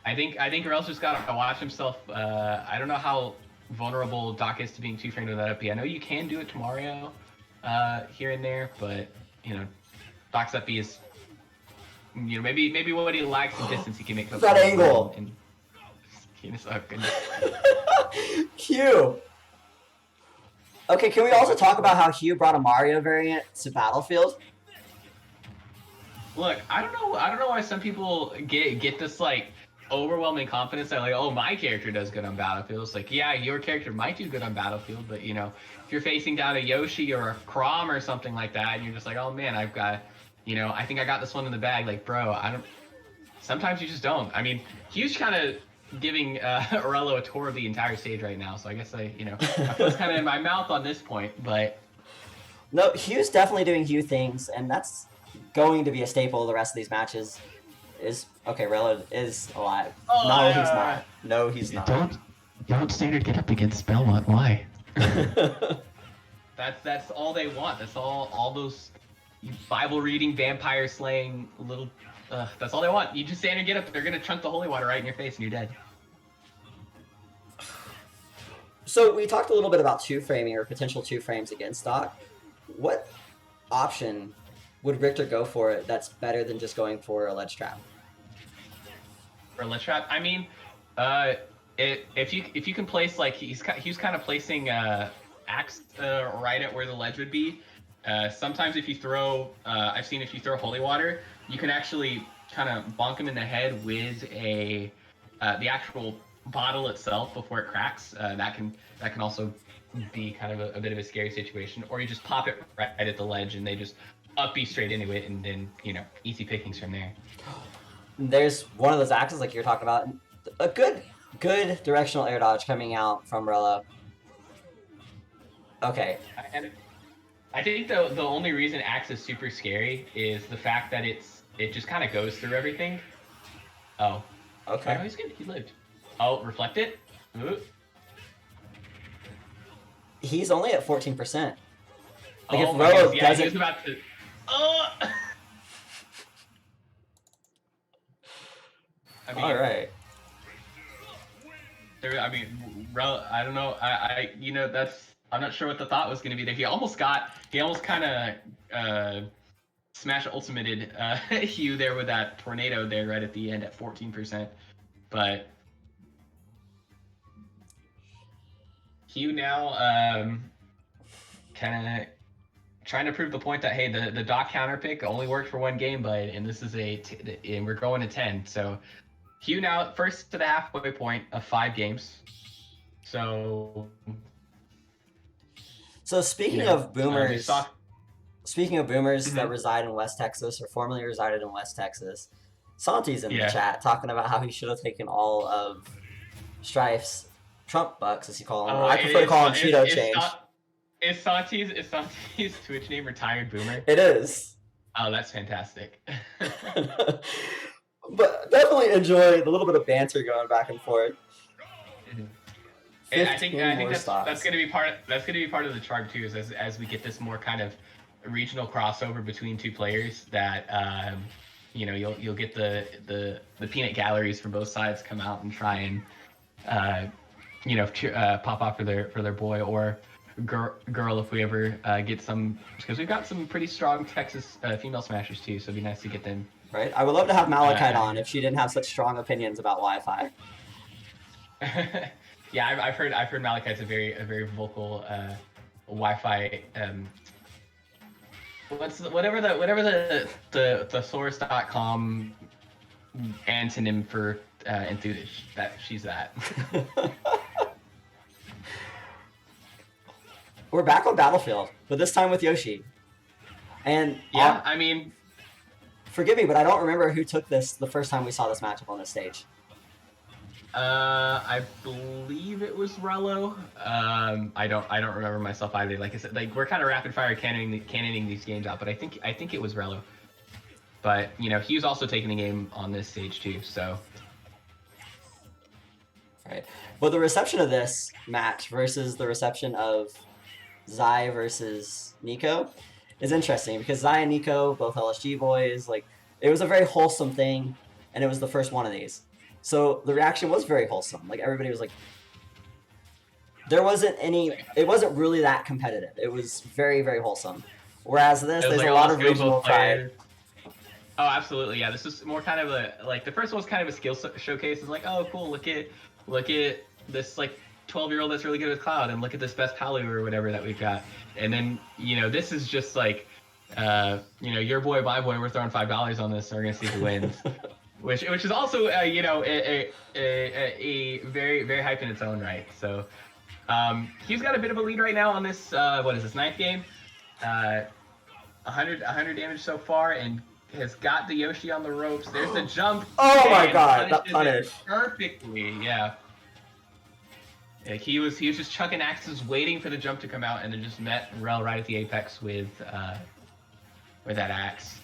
I think Rello's just got to watch himself. I don't know how vulnerable Doc is to being too framed with that up B. I know you can do it to Mario here and there, but you know, Doc's up B is, you know, maybe what he lacks in distance he can make. That angle. And oh, goodness. Heeew. Okay, can we also talk about how Heeew brought a Mario variant to Battlefield? Look, I don't know why some people get this like overwhelming confidence that like, oh, my character does good on Battlefield. It's like, yeah, your character might do good on Battlefield, but you know, if you're facing down a Yoshi or a Chrom or something like that, and you're just like, oh man, I've got, you know, I think I got this one in the bag. Like, bro, sometimes you just don't. I mean, Heew's kind of giving Rello a tour of the entire stage right now, so I guess my foot's kind of in my mouth on this point, but no, Heew's definitely doing Heew things, and that's going to be a staple of the rest of these matches. Rello is alive. Oh, no, he's not. No, he's not. Don't standard get up against Belmont. Why? That's all they want. That's all those Bible reading, vampire slaying little. That's all they want. You just stand and get up. They're gonna chunk the holy water right in your face, and you're dead. So we talked a little bit about two framing or potential two frames against Doc. What option would Richter go for it that's better than just going for a ledge trap? For a ledge trap, I mean, if you can place like he was kind of placing axe right at where the ledge would be. Sometimes if you throw, I've seen if you throw holy water, you can actually kind of bonk him in the head with the actual bottle itself before it cracks. That can also be kind of a bit of a scary situation. Or you just pop it right at the ledge and they just up B straight into it, and then, you know, easy pickings from there. There's one of those axes like you're talking about. A good directional air dodge coming out from Rello. Okay. And I think the only reason axe is super scary is the fact that it just kind of goes through everything. Oh. Okay. Oh, he's good. He lived. Oh, reflect it. Ooh. He's only at 14%. Like, oh, if Rello yeah, doesn't... he was about to... Oh! I mean, all right. I don't know. I'm not sure what the thought was going to be there. He almost kind of smash ultimated Heeew there with that tornado there right at the end at 14%, but Heeew now kind of trying to prove the point that hey, the Doc counter pick only worked for one game, and this is and we're going to 10. So Heeew now first to the halfway point of 5 games. So speaking of boomers, Mm-hmm. that reside in West Texas or formerly resided in West Texas, Santi's in the Yeah. chat talking about how he should have taken all of Strife's Trump bucks, as you call them. I prefer to call them Cheeto change. Is Santi's Twitch name Retired Boomer? It is. Oh, that's fantastic. But definitely enjoy the little bit of banter going back and forth. And I think that's going to be part of the charm too, is as we get this more kind of regional crossover between two players that you'll get the peanut galleries from both sides come out and try and pop off for their boy or girl if we ever get some, because we've got some pretty strong Texas female smashers too, so it'd be nice to get them. Right, I would love to have Malachite on if she didn't have such strong opinions about Wi-Fi. Yeah, I've heard Malachite's a very vocal Wi-Fi. Whatever the source.com antonym for enthusiast that she's that. We're back on Battlefield, but this time with Yoshi. And yeah, I mean, forgive me, but I don't remember who took this the first time we saw this matchup on this stage. I believe it was Rello. I don't remember myself either. Like I said, like we're kind of rapid fire cannoning these games out, but I think it was Rello. But he was also taking the game on this stage too. So. Right. Well, the reception of this match versus the reception of Zai versus Nico is interesting because Zai and Nico, both LSG boys, like it was a very wholesome thing, and it was the first one of these. So the reaction was very wholesome. Like everybody was like, it wasn't really that competitive. It was very, very wholesome. Whereas there's like a lot of regional pride. Oh, absolutely. Yeah, this is more kind of the first one was kind of a skill showcase. It's like, oh, cool, look at this like 12-year-old that's really good with Cloud, and look at this best Palu or whatever that we've got. And then, this is just like, your boy, my boy, we're throwing $5 on this, and we're going to see who wins. Which is also a very very hype in its own right. So he's got a bit of a lead right now on this what is this 9th game, 100 damage so far, and has got the Yoshi on the ropes. There's the jump. Oh my god, that punish perfectly. Yeah. Like he was just chucking axes, waiting for the jump to come out, and then just met Rel right at the apex with that axe.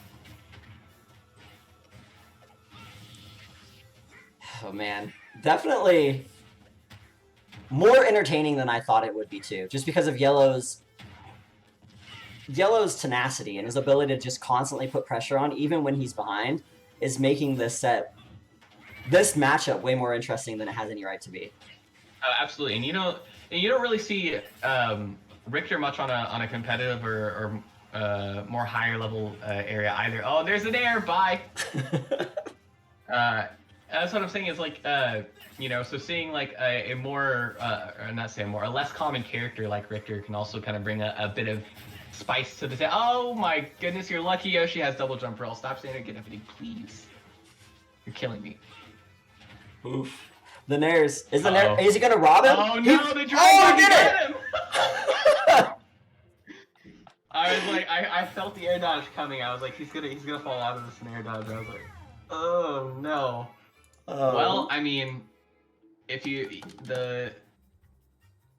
Oh man, definitely more entertaining than I thought it would be too, just because of Yellow's tenacity and his ability to just constantly put pressure on, even when he's behind, is making this matchup way more interesting than it has any right to be. Absolutely, and you don't really see Richter much on a competitive or more higher level area either. Oh, there's an air. Bye. That's what I'm saying is like, so seeing like a less common character like Richter can also kind of bring a bit of spice to the set. Oh my goodness, you're lucky Yoshi has double jump roll. Stop saying it, get up, please. You're killing me. Oof. The Nares. Is he gonna rob him? Oh no, the dragon get him! I was like, I felt the air dodge coming. I was like, he's gonna fall out of this air dodge. I was like, oh no. Well, I mean, if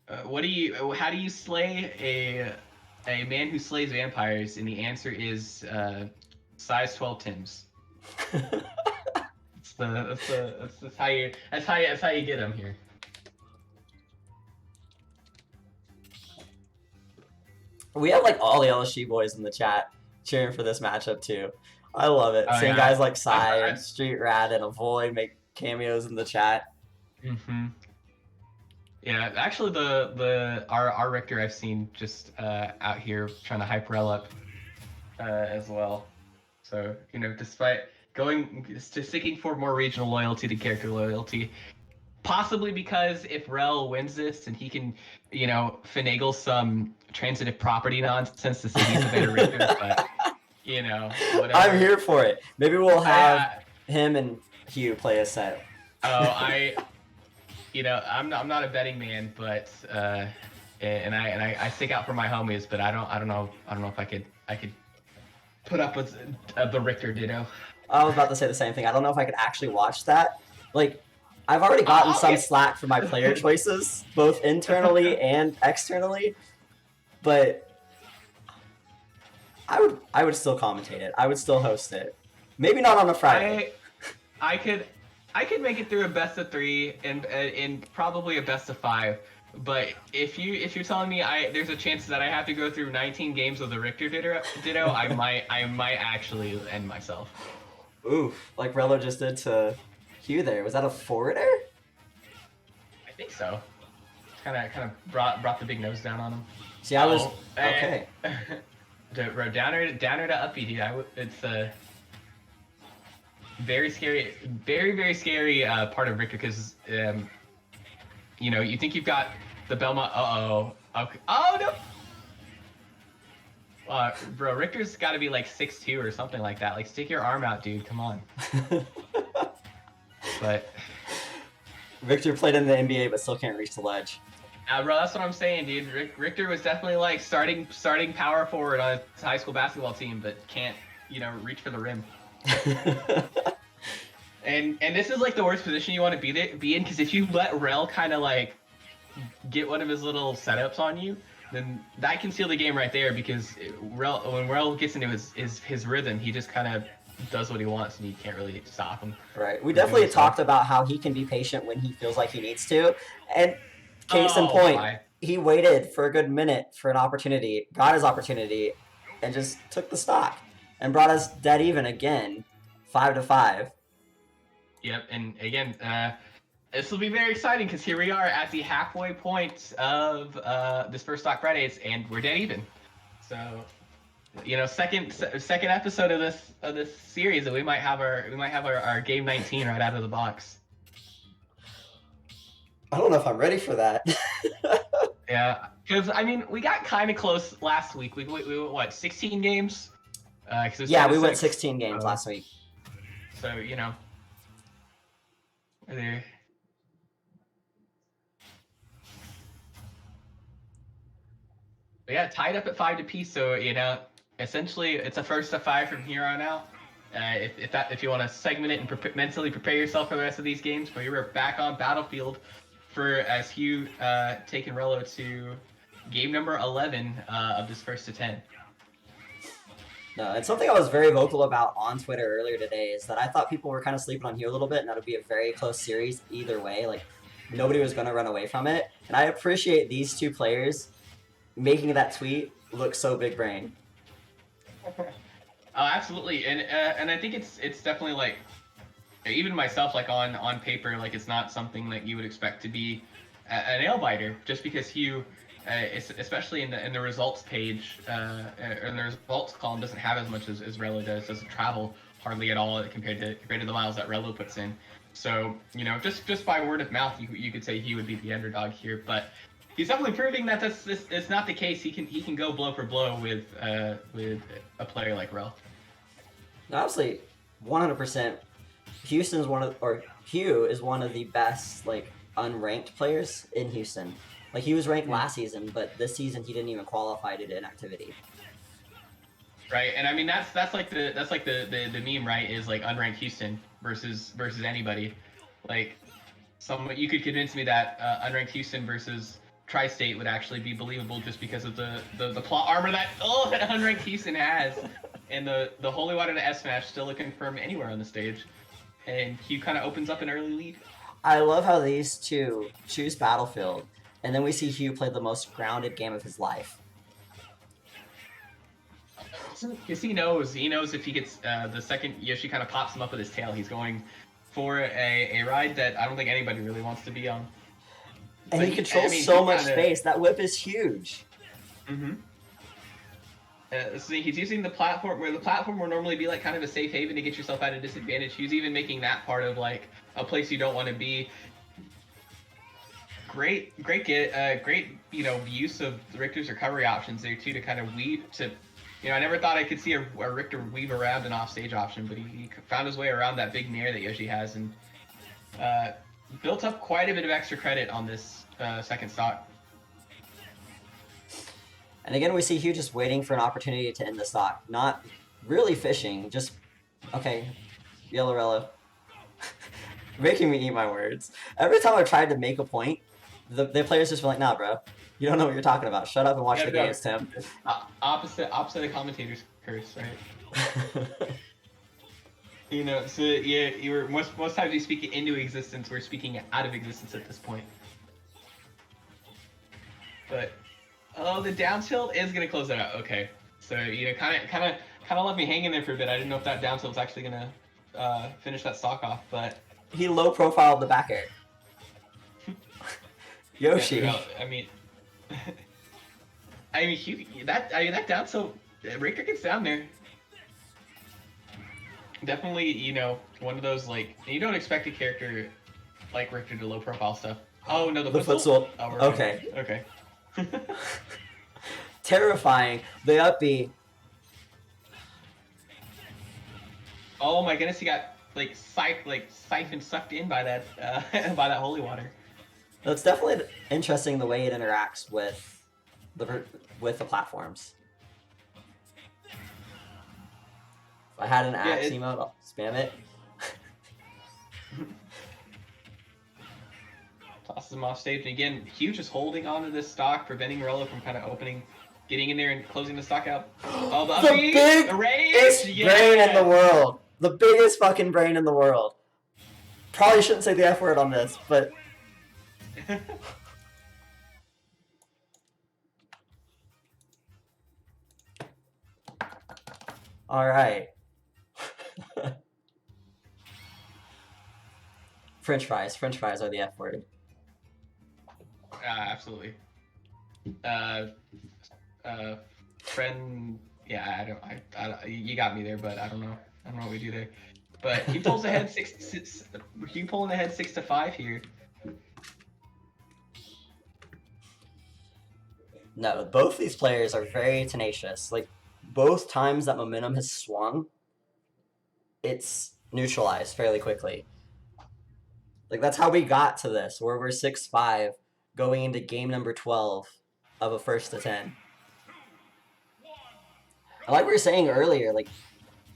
how do you slay a man who slays vampires? And the answer is size 12 Tims. That's how you get him here. We have like all the LSG boys in the chat cheering for this matchup too. I love it. Seeing guys like Psy and Street Rat and Avoid make cameos in the chat. Mm-hmm. Yeah, actually, our Richter I've seen just out here trying to hype Rel up as well. So despite going to sticking for more regional loyalty to character loyalty, possibly because if Rel wins this and he can, finagle some transitive property nonsense to say he's a better Richter, but whatever. I'm here for it. Maybe we'll have I, him and Heeew play a set. I'm not a betting man, but and I stick out for my homies, but I don't know if I could put up with the Richter Ditto. I was about to say the same thing. I don't know if I could actually watch that. Like, I've already gotten some slack for my player choices, both internally and externally, but I would still commentate it. I would still host it. Maybe not on a Friday. I could make it through a best of 3 and probably a best of 5. But if you're telling me there's a chance that I have to go through 19 games of the Richter Ditto, I might actually end myself. Oof, like Rello just did to Heeew there. Was that a forwarder? I think so. Kind of brought the big nose down on him. See, I was okay. Downer to uppy, dude. It's a very scary, very scary part of Richter because you think you've got the Belmont. Okay. Oh no. Bro, Richter's got to be like 6'2" or something like that. Like, stick your arm out, dude. Come on. But Richter played in the NBA, but still can't reach the ledge. Bro, that's what I'm saying, dude. Richter was definitely like starting power forward on his high school basketball team, but can't reach for the rim. and this is like the worst position you want to be in because if you let Rel kind of like get one of his little setups on you, then that can seal the game right there because when Rel gets into his rhythm, he just kind of does what he wants and you can't really stop him. Right. We definitely talked about how he can be patient when he feels like he needs to. And case in point, he waited for a good minute for an opportunity, got his opportunity, and just took the stock and brought us dead even again, 5-5. Yep, and again, this will be very exciting because here we are at the halfway point of this first Stock Fridays, and we're dead even. So, second episode of this series, and we might have our game 19 right out of the box. I don't know if I'm ready for that. Yeah, because we got kind of close last week. We went what 16 games? Yeah, we went 16 games last week. So there. But yeah, tied up at 5 apiece. So essentially, it's a first to 5 from here on out. If you want to segment it and mentally prepare yourself for the rest of these games, but you're back on Battlefield as Heeew taking Rello to game number 11 of this first to 10. No, and something I was very vocal about on Twitter earlier today is that I thought people were kind of sleeping on Heeew a little bit, and that would be a very close series either way. Like, nobody was going to run away from it. And I appreciate these two players making that tweet look so big brain. Oh, absolutely, and I think it's definitely like, even myself, like on paper, like it's not something that you would expect to be a nail biter, just because Heeew, especially in the results page or in the results column, doesn't have as much as Rello does. Doesn't travel hardly at all compared to the miles that Rello puts in. So just by word of mouth, you could say he would be the underdog here, but he's definitely proving that that's not the case. He can go blow for blow with a player like Rel. Honestly, 100%. Heeew is one of the best like unranked players in Houston. Like, he was ranked last season, but this season he didn't even qualify due to inactivity. Right, and that's like the meme, right? Is like unranked Houston versus anybody. Like, you could convince me that unranked Houston versus Tri-State would actually be believable just because of the plot armor that unranked Houston has, and the Holy Water to S match still a confirm anywhere on the stage, and Heeew kind of opens up an early lead. I love how these two choose Battlefield, and then we see Heeew play the most grounded game of his life. Because he knows if he gets the second Yoshi kind of pops him up with his tail, he's going for a ride that I don't think anybody really wants to be on. And So he controls so much space. That whip is huge. Mm-hmm. So he's using the platform where would normally be like kind of a safe haven to get yourself at a disadvantage. He's even making that part of like a place you don't want to be. Great use of Richter's recovery options there too to kind of weave to. I never thought I could see a Richter weave around an offstage option, but he found his way around that big nair that Yoshi has and built up quite a bit of extra credit on this second stock. And again, we see Heeew just waiting for an opportunity to end the stock. Not really fishing, just, okay, YellowRello. Making me eat my words. Every time I tried to make a point, the players just were like, nah, bro. You don't know what you're talking about. Shut up and watch the games, Tim. Opposite of commentator's curse, right? So yeah, you were most times you speak it into existence, we're speaking it out of existence at this point. But the down tilt is gonna close it out. Okay, so kind of left me hanging there for a bit. I didn't know if that down tilt was actually gonna finish that stock off, but he low profiled the back air. Yoshi. Yeah, that down tilt, Richter gets down there. Definitely, one of those like you don't expect a character like Richter to low profile stuff. Oh no, the footstool. Oh, okay. Okay. Terrifying. The up B. Oh my goodness, he got siphoned sucked in by that by that holy water. It's definitely interesting the way it interacts with the platforms. If I had an axe emote, I'll spam it. Tosses him off stage, and again, Heeew just holding onto this stock, preventing Rello from kind of getting in there and closing the stock out. Oh, the biggest brain in the world. The biggest fucking brain in the world. Probably shouldn't say the F word on this, but... Alright. French fries. French fries are the F word. Absolutely. Friend. Yeah, I you got me there, but I don't know what we do there. But he pulls ahead 6-5 here. No, both these players are very tenacious. Like, both times that momentum has swung, it's neutralized fairly quickly. Like, that's how we got to this, where we're 6-5 going into game number 12 of a 1st to 10. And like we were saying earlier, like,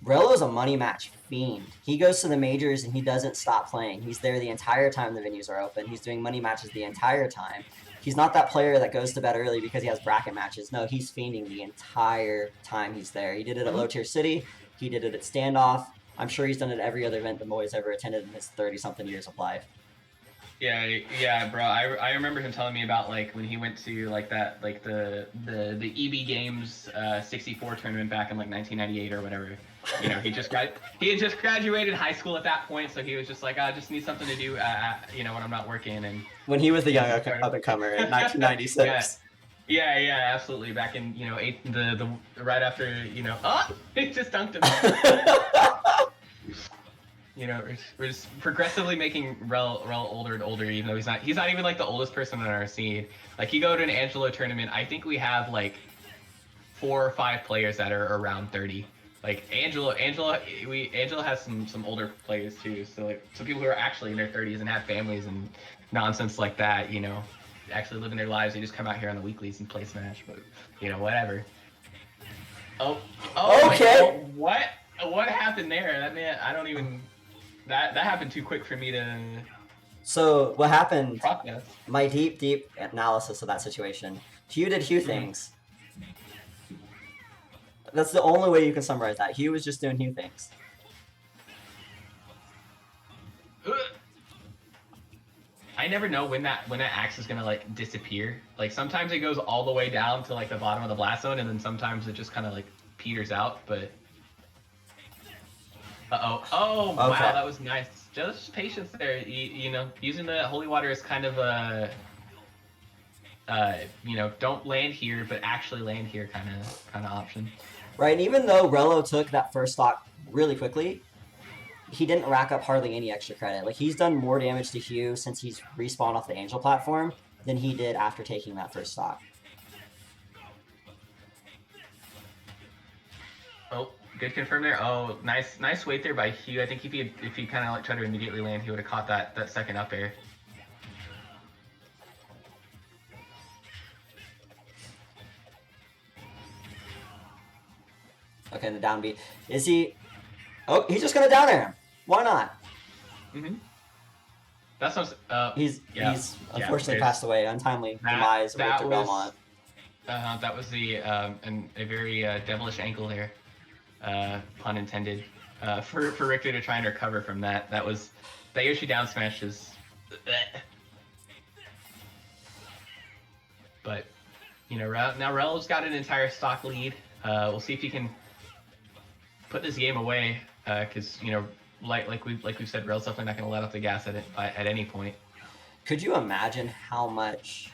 Rello's a money match fiend. He goes to the majors and he doesn't stop playing. He's there the entire time the venues are open. He's doing money matches the entire time. He's not that player that goes to bed early because he has bracket matches. No, he's fiending the entire time he's there. He did it at Low Tier City. He did it at Standoff. I'm sure he's done it at every other event the Moy's ever attended in his 30-something years of life. Yeah, bro. I remember him telling me about like when he went to like that like the EB Games 64 tournament back in like 1998 or whatever. He had just graduated high school at that point, so he was just like, I just need something to do, when I'm not working. And when he was the young up-and-comer in 1996. Yeah, absolutely. Back in the right after it just dunked him. We're just progressively making Rel older and older, even though he's not even like the oldest person on our scene. Like, you go to an Angelo tournament, I think we have like 4 or 5 players that are around 30. Like Angelo has some older players too. So like some people who are actually in their 30s and have families and nonsense like that, actually living their lives. They just come out here on the weeklies and play Smash, but whatever. Oh okay. What happened there? That man, I don't even. That happened too quick for me to. So what happened? Process. My deep analysis of that situation. Heeew did Heeew things. That's the only way you can summarize that. Heeew was just doing Heeew things. I never know when that axe is gonna like disappear. Like sometimes it goes all the way down to like the bottom of the blast zone, and then sometimes it just kind of like peters out. But oh okay. Wow, that was nice. Just patience there. Using the holy water is kind of don't land here, but actually land here kind of option. Right, and even though Rello took that first stock really quickly, he didn't rack up hardly any extra credit. Like, he's done more damage to Heeew since he's respawned off the Angel platform than he did after taking that first stock. Oh, good confirm there. Oh, nice wait there by Heeew. I think if he kind of like tried to immediately land, he would have caught that second up air. Okay, the down B. Is he... Oh, he's just gonna down air him. Why not? Mm-hmm. That's what he's unfortunately passed away. Untimely demise of Victor Belmont. That was a very devilish ankle there. Pun intended. For Richter to try and recover from that. That Yoshi down smash is... But, now Rello's got an entire stock lead. We'll see if he can put this game away, because like we've said, Rel's definitely not going to let off the gas at any point. Could you imagine how much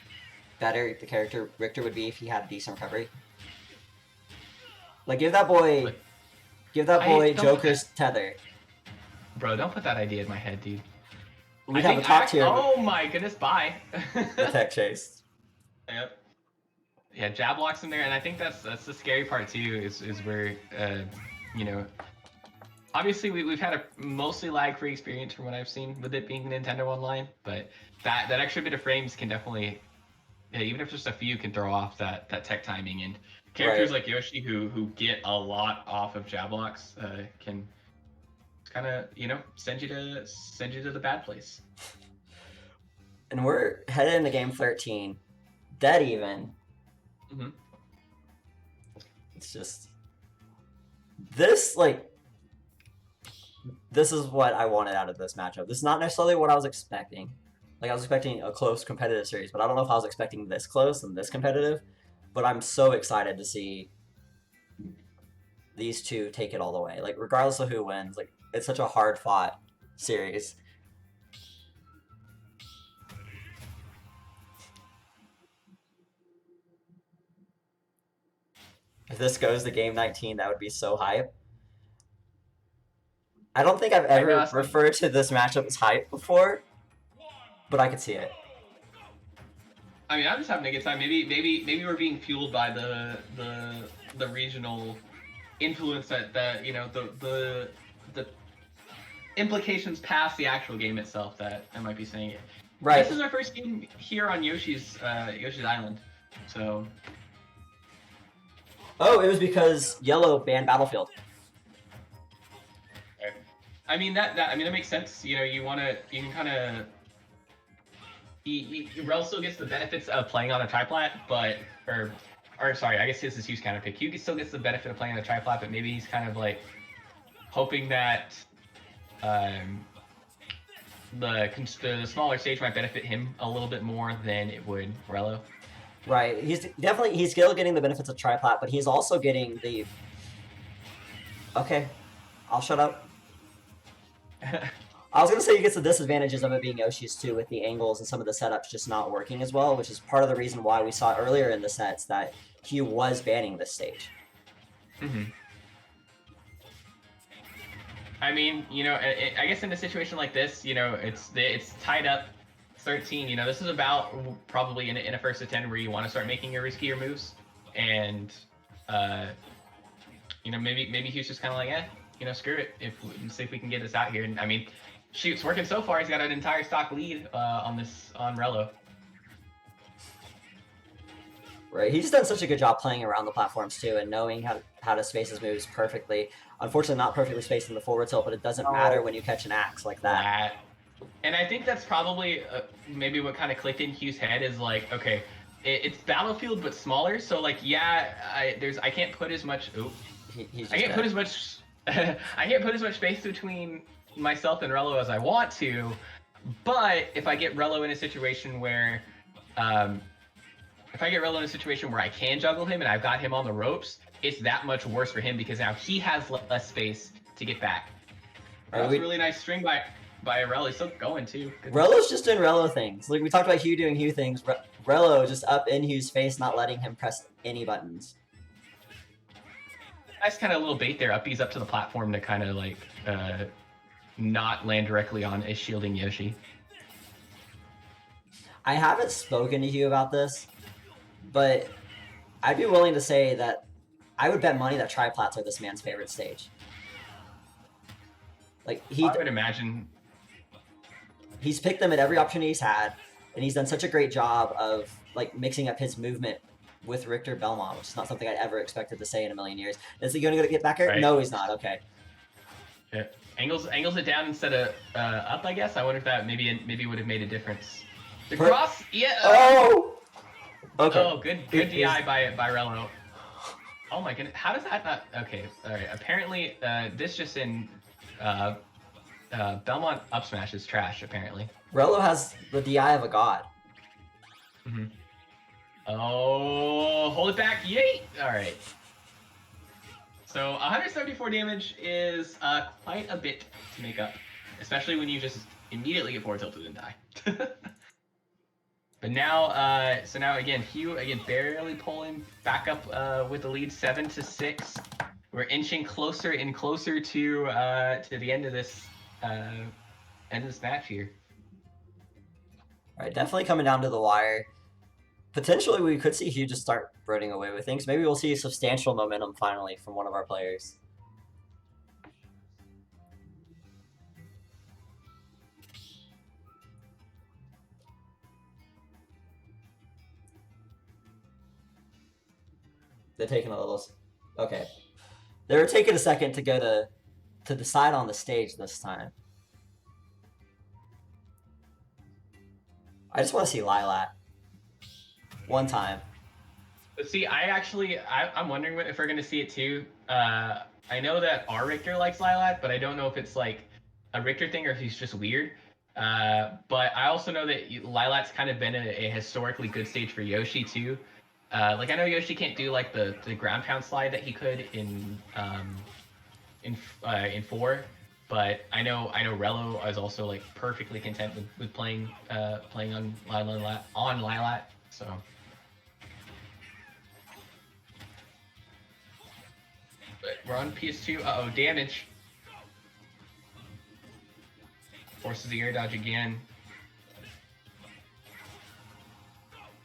better the character Richter would be if he had decent recovery? Like, give that boy Joker's tether. Bro, don't put that idea in my head, dude. We'd have a top tier. Oh my goodness, bye. The tech chase. Yep. Yeah, jab locks in there, and I think that's the scary part too. Is where obviously we've had a mostly lag-free experience from what I've seen with it being Nintendo Online, but that extra bit of frames can definitely, even if just a few, can throw off that tech timing, and characters like Yoshi who get a lot off of jab locks can kind of send you to the bad place. And we're headed into game 13, dead even. Mm-hmm. It's just this is what I wanted out of this matchup. This is not necessarily what I was expecting. Like, I was expecting a close competitive series, but I don't know if I was expecting this close and this competitive. But I'm so excited to see these two take it all the way. Like, regardless of who wins, like, it's such a hard-fought series. If this goes to game 19, that would be so hype. I don't think I've ever referred to this matchup as hype before, but I could see it. I mean, I'm just having a good time. Maybe we're being fueled by the regional influence that the implications past the actual game itself that I might be saying it. Right. This is our first game here on Yoshi's Island, so. Oh, it was because Yellow banned Battlefield. I mean that makes sense. You can kind of. Rel still gets the benefits of playing on a triplat, or sorry, I guess this is Hugh's counter pick. Hugh still gets the benefit of playing on a triplat, but maybe he's kind of like hoping that the smaller stage might benefit him a little bit more than it would Rello. Right. He's still getting the benefits of triplat, but he's also getting the. Okay, I'll shut up. I was going to say he gets the disadvantages of it being Yoshi's too, with the angles and some of the setups just not working as well, which is part of the reason why we saw earlier in the sets that Heeew was banning this stage. Mm-hmm. I mean, I guess in a situation like this, it's tied up 13. This is about probably in a first to 10 where you want to start making your riskier moves, and maybe Hugh's just kind of like, screw it. See if we can get this out here. And I mean, shoot, it's working so far. He's got an entire stock lead on Rello. Right, he's done such a good job playing around the platforms too, and knowing how to space his moves perfectly. Unfortunately, not perfectly spaced in the forward tilt, but it doesn't matter when you catch an axe like that. And I think that's probably maybe what kind of clicked in Hugh's head is like, okay, it's Battlefield but smaller, so like, I can't put as much. I can't put as much. I can't put as much space between myself and Rello as I want to, but if I get Rello in a situation where, I can juggle him and I've got him on the ropes, it's that much worse for him because now he has less space to get back. That was a really nice string by by Rello. He's still going too. Rello's just doing Rello things. Like we talked about Heeew doing Heeew things. Rello just up in Heew's face, not letting him press any buttons. Nice kind of little bait there. Up B's up to the platform to kind of like not land directly on a shielding Yoshi. I haven't spoken to Heeew about this, but I'd be willing to say that I would bet money that triplats are this man's favorite stage. Like I would imagine he's picked them at every opportunity he's had, and he's done such a great job of like mixing up his movement with Richter Belmont, which is not something I'd ever expected to say in a million years. Is he going to get back here? Right. No, he's not. Okay. Yeah. Angles it down instead of up, I guess. I wonder if that maybe would have made a difference. The cross, yeah. Oh. Okay. Oh, good DI by Rello. Oh my goodness, how does that not? Okay, all right. Apparently, this just in Belmont up smash is trash. Apparently. Rello has the DI of a god. Mm-hmm. Oh, hold it back, yay! All right. So 174 damage is quite a bit to make up, especially when you just immediately get forward tilted and die. But now, so now again, Heeew again barely pulling back up with the lead, 7-6. We're inching closer and closer to the end of this match here. All right, definitely coming down to the wire. Potentially, we could see Heeew just start running away with things. Maybe we'll see substantial momentum finally from one of our players. They're taking a little... Okay. They were taking a second to go to decide on the stage this time. I just want to see Lilat. One time. See, I'm wondering if we're gonna see it too. I know that our Richter likes Lilat, but I don't know if it's like a Richter thing or if he's just weird. But I also know that Lilat's kind of been a historically good stage for Yoshi too. Like I know Yoshi can't do like the ground pound slide that he could in 4, but I know Rello is also like perfectly content with playing on Lilat. So. But we're on PS2. Uh-oh, damage. Forces the air dodge again.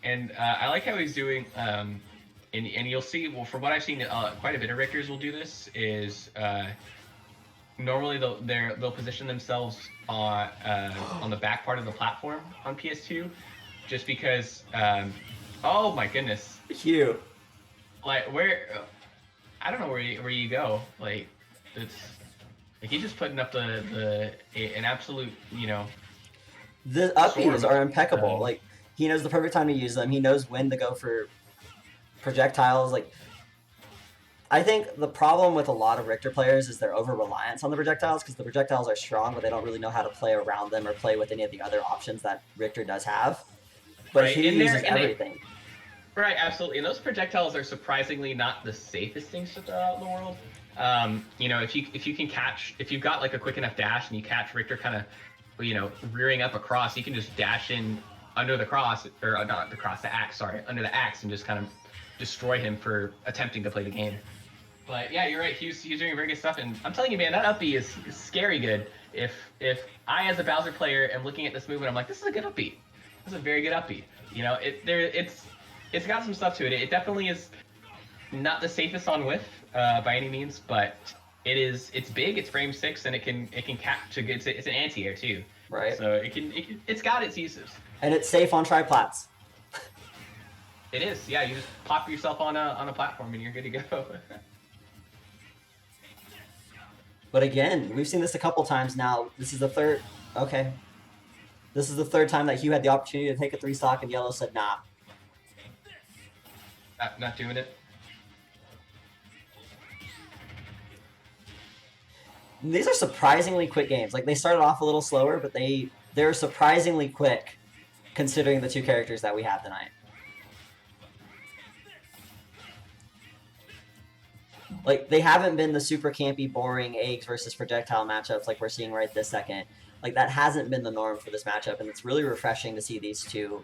And I like how he's doing, and you'll see, well, from what I've seen, quite a bit of Richters will do this, is normally they'll position themselves on the back part of the platform on PS2, just because, oh my goodness. Heeew. Like, I don't know where you go. Like, it's like he's just putting up an absolute, you know. The upbeats are impeccable. Like he knows the perfect time to use them. He knows when to go for projectiles. Like I think the problem with a lot of Richter players is their over reliance on the projectiles, because the projectiles are strong, but they don't really know how to play around them or play with any of the other options that Richter does have. But right. he uses everything. Right, absolutely. And those projectiles are surprisingly not the safest things to throw out in the world. You know, if you can catch, if you've got like a quick enough dash and you catch Richter kind of, you know, rearing up across, you can just dash in under the cross, or not the cross, the axe, sorry, under the axe, and just kind of destroy him for attempting to play the game. But yeah, you're right. He's doing very good stuff, and I'm telling you, man, that up B is scary good. If I, as a Bowser player, am looking at this movement, I'm like, this is a good up B. This is a very good up B. You know, it's got some stuff to it. It definitely is not the safest on whiff by any means, but it's big. It's frame 6, and it can catch. It's an anti-air too. Right. So it's got its uses. And it's safe on triplats. It is. Yeah, you just pop yourself on a platform and you're good to go. But again, we've seen this a couple times now. This is the third. Okay. This is the third time that Heeew had the opportunity to take a 3-stock and Yellow said nah. Not doing it. These are surprisingly quick games. Like they started off a little slower, but they're surprisingly quick considering the two characters that we have tonight. Like, they haven't been the super campy, boring eggs versus projectile matchups like we're seeing right this second. Like, that hasn't been the norm for this matchup, and it's really refreshing to see these two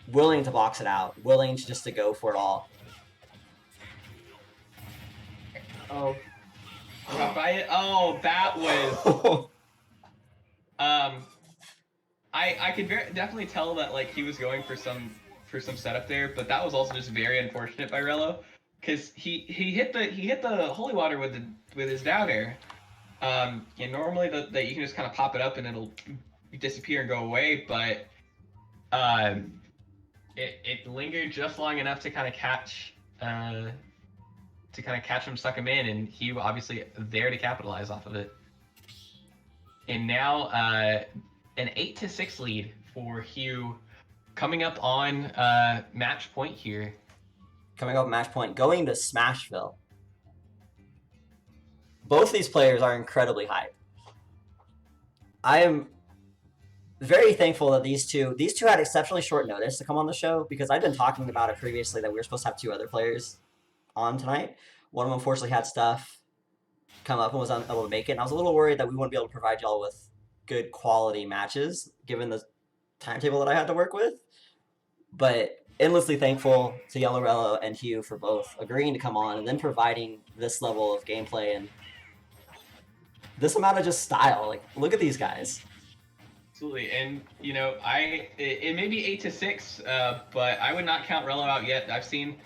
willing to box it out, willing to just to go for it all. Oh. Got by it. Oh, that was. I could definitely tell that like he was going for some setup there, but that was also just very unfortunate by Rello, because he hit the holy water with his down air. And normally that you can just kind of pop it up and it'll disappear and go away, but it lingered just long enough to kind of catch him, suck him in, and he obviously there to capitalize off of it. And now an 8-6 lead for Heeew, coming up on match point here. Coming up match point, going to Smashville. Both these players are incredibly hyped. I am very thankful that these two had exceptionally short notice to come on the show, because I'd been talking about it previously that we were supposed to have 2 other players on tonight. One of them unfortunately had stuff come up and was unable to make it, and I was a little worried that we wouldn't be able to provide y'all with good quality matches given the timetable that I had to work with. But endlessly thankful to YellowRello and Heeew for both agreeing to come on and then providing this level of gameplay and this amount of just style. Like, look at these guys. Absolutely, and you know, it may be 8-6, but I would not count Rello out yet. I've seen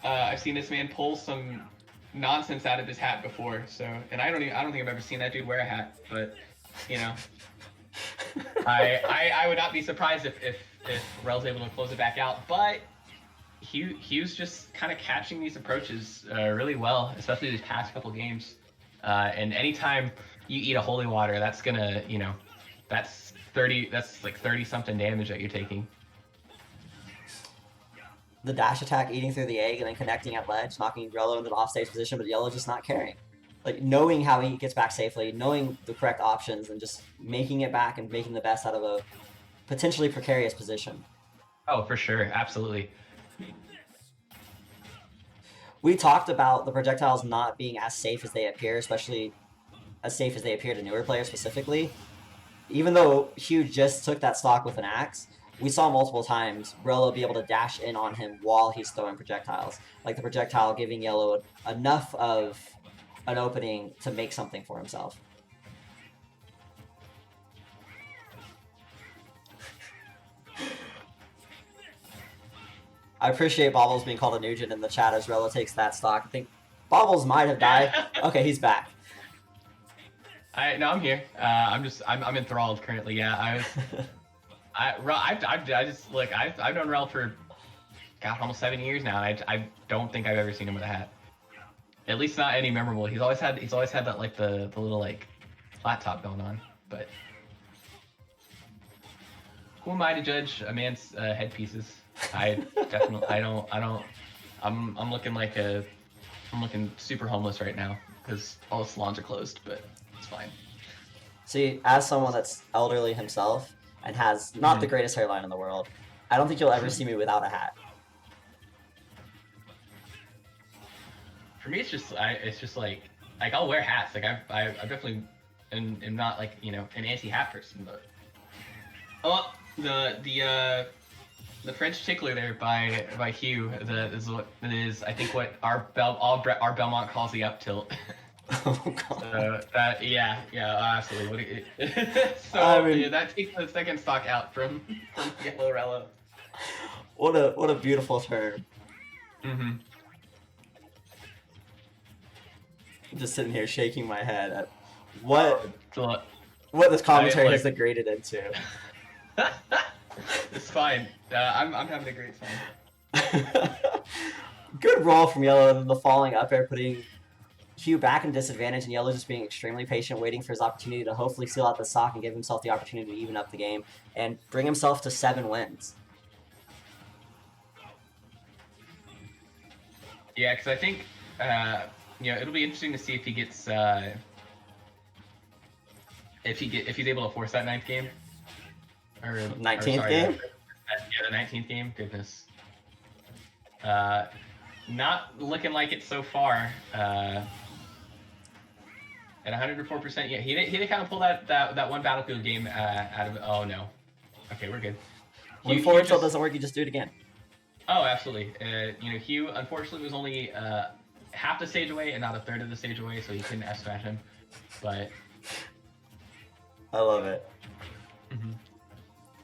this man pull some nonsense out of his hat before. So, and I don't think I've ever seen that dude wear a hat. But you know, I would not be surprised if Rel's able to close it back out. But Heew's just kind of catching these approaches really well, especially these past couple games. And anytime you eat a holy water, that's gonna, you know, that's like 30 something damage that you're taking. The dash attack eating through the egg and then connecting at ledge, knocking Rello into the offstage position, but Yellow just not caring. Like, knowing how he gets back safely, knowing the correct options, and just making it back and making the best out of a potentially precarious position. Oh, for sure. Absolutely. We talked about the projectiles not being as safe as they appear, especially as safe as they appear to newer players specifically. Even though Heeew just took that stock with an axe, we saw multiple times Rello be able to dash in on him while he's throwing projectiles. Like the projectile giving Yellow enough of an opening to make something for himself. I appreciate Bobbles being called a Nugent in the chat as Rello takes that stock. I think Bobbles might have died. Okay, he's back. No, I'm here. I'm enthralled currently. Yeah, I just like I've known Rel for almost 7 years now. I don't think I've ever seen him with a hat. At least not any memorable. He's always had that like the little like flat top going on. But who am I to judge a man's headpieces? I'm looking super homeless right now because all the salons are closed, but it's fine. See, as someone that's elderly himself and has not the greatest hairline in the world, I don't think you'll ever see me without a hat. For me, it's just like I'll wear hats. Like I definitely am not like, you know, an anti-hat person, but the French tickler there by Heeew is I think what our Belmont calls the up tilt. Oh god. So yeah, absolutely. So I mean, yeah, that takes the second stock out from YellowRello. What a beautiful term. Mm-hmm. I'm just sitting here shaking my head at what So, this commentary has degraded into. it's fine. I'm having a great time. Good roll from Yellow, and then the falling up air putting Heeew back in disadvantage, and Yellow just being extremely patient, waiting for his opportunity to hopefully seal out the stock and give himself the opportunity to even up the game and bring himself to 7 wins. Yeah, because I think you know, it'll be interesting to see if he gets if he's able to force that 9th game or 19th game. Yeah, the 19th game. Goodness. not looking like it so far. At 104%, yeah, he did kind of pull that one Battlefield game out of. Oh no. Okay, we're good. When forward tilt doesn't work, you just do it again. Oh, absolutely. Heeew unfortunately was only half the stage away and not a third of the stage away, so you couldn't F smash him. But I love it.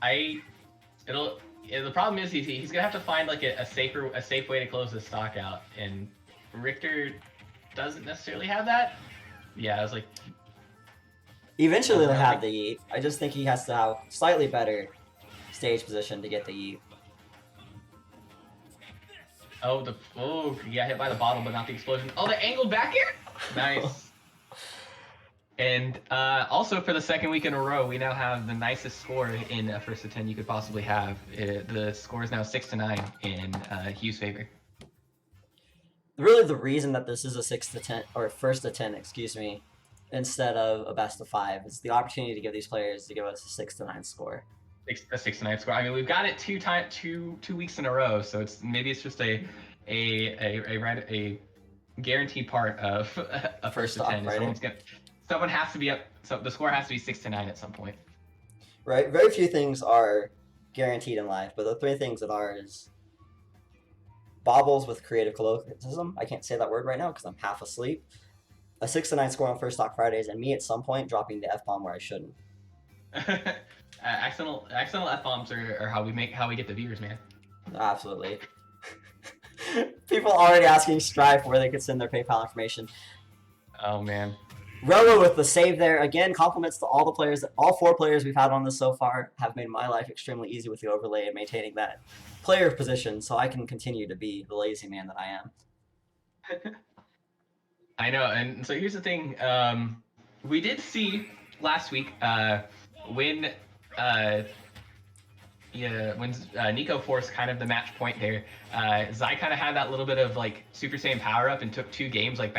The problem is he's gonna have to find like a safe way to close this stock out, and Richter doesn't necessarily have that. Yeah, I was like, Eventually he'll have the yeet. I just think he has to have slightly better stage position to get the yeet. He got hit by the bottle, but not the explosion. Oh, the angled back air! Nice. And also for the second week in a row, we now have the nicest score in a first to 10 you could possibly have. The score is now 6-9 in Heeew's favor. Really, the reason that this is a 6 to 10 or first to 10, excuse me, instead of a best of 5 is the opportunity to give these players to give us a 6 to 9 score. A 6-9 score. I mean, we've got it two weeks in a row, so it's just a guaranteed part of a first to 10. Right? Someone has to be up. So the score has to be 6-9 at some point. Right. Very few things are guaranteed in life, but the three things that are is baubles with creative colloquialism. I can't say that word right now because I'm half asleep. A 6 to 9 score on First Stock Fridays, and me at some point dropping the F-bomb where I shouldn't. Accidental F-bombs are how we get the viewers, man. Absolutely. People already asking Strife where they could send their PayPal information. Oh man. Rello with the save there. Again, compliments to all the players. All 4 players we've had on this so far have made my life extremely easy with the overlay and maintaining that player position so I can continue to be the lazy man that I am. I know, and so here's the thing. We did see last week when Nico forced kind of the match point there, Zai kind of had that little bit of like Super Saiyan power up and took 2 games like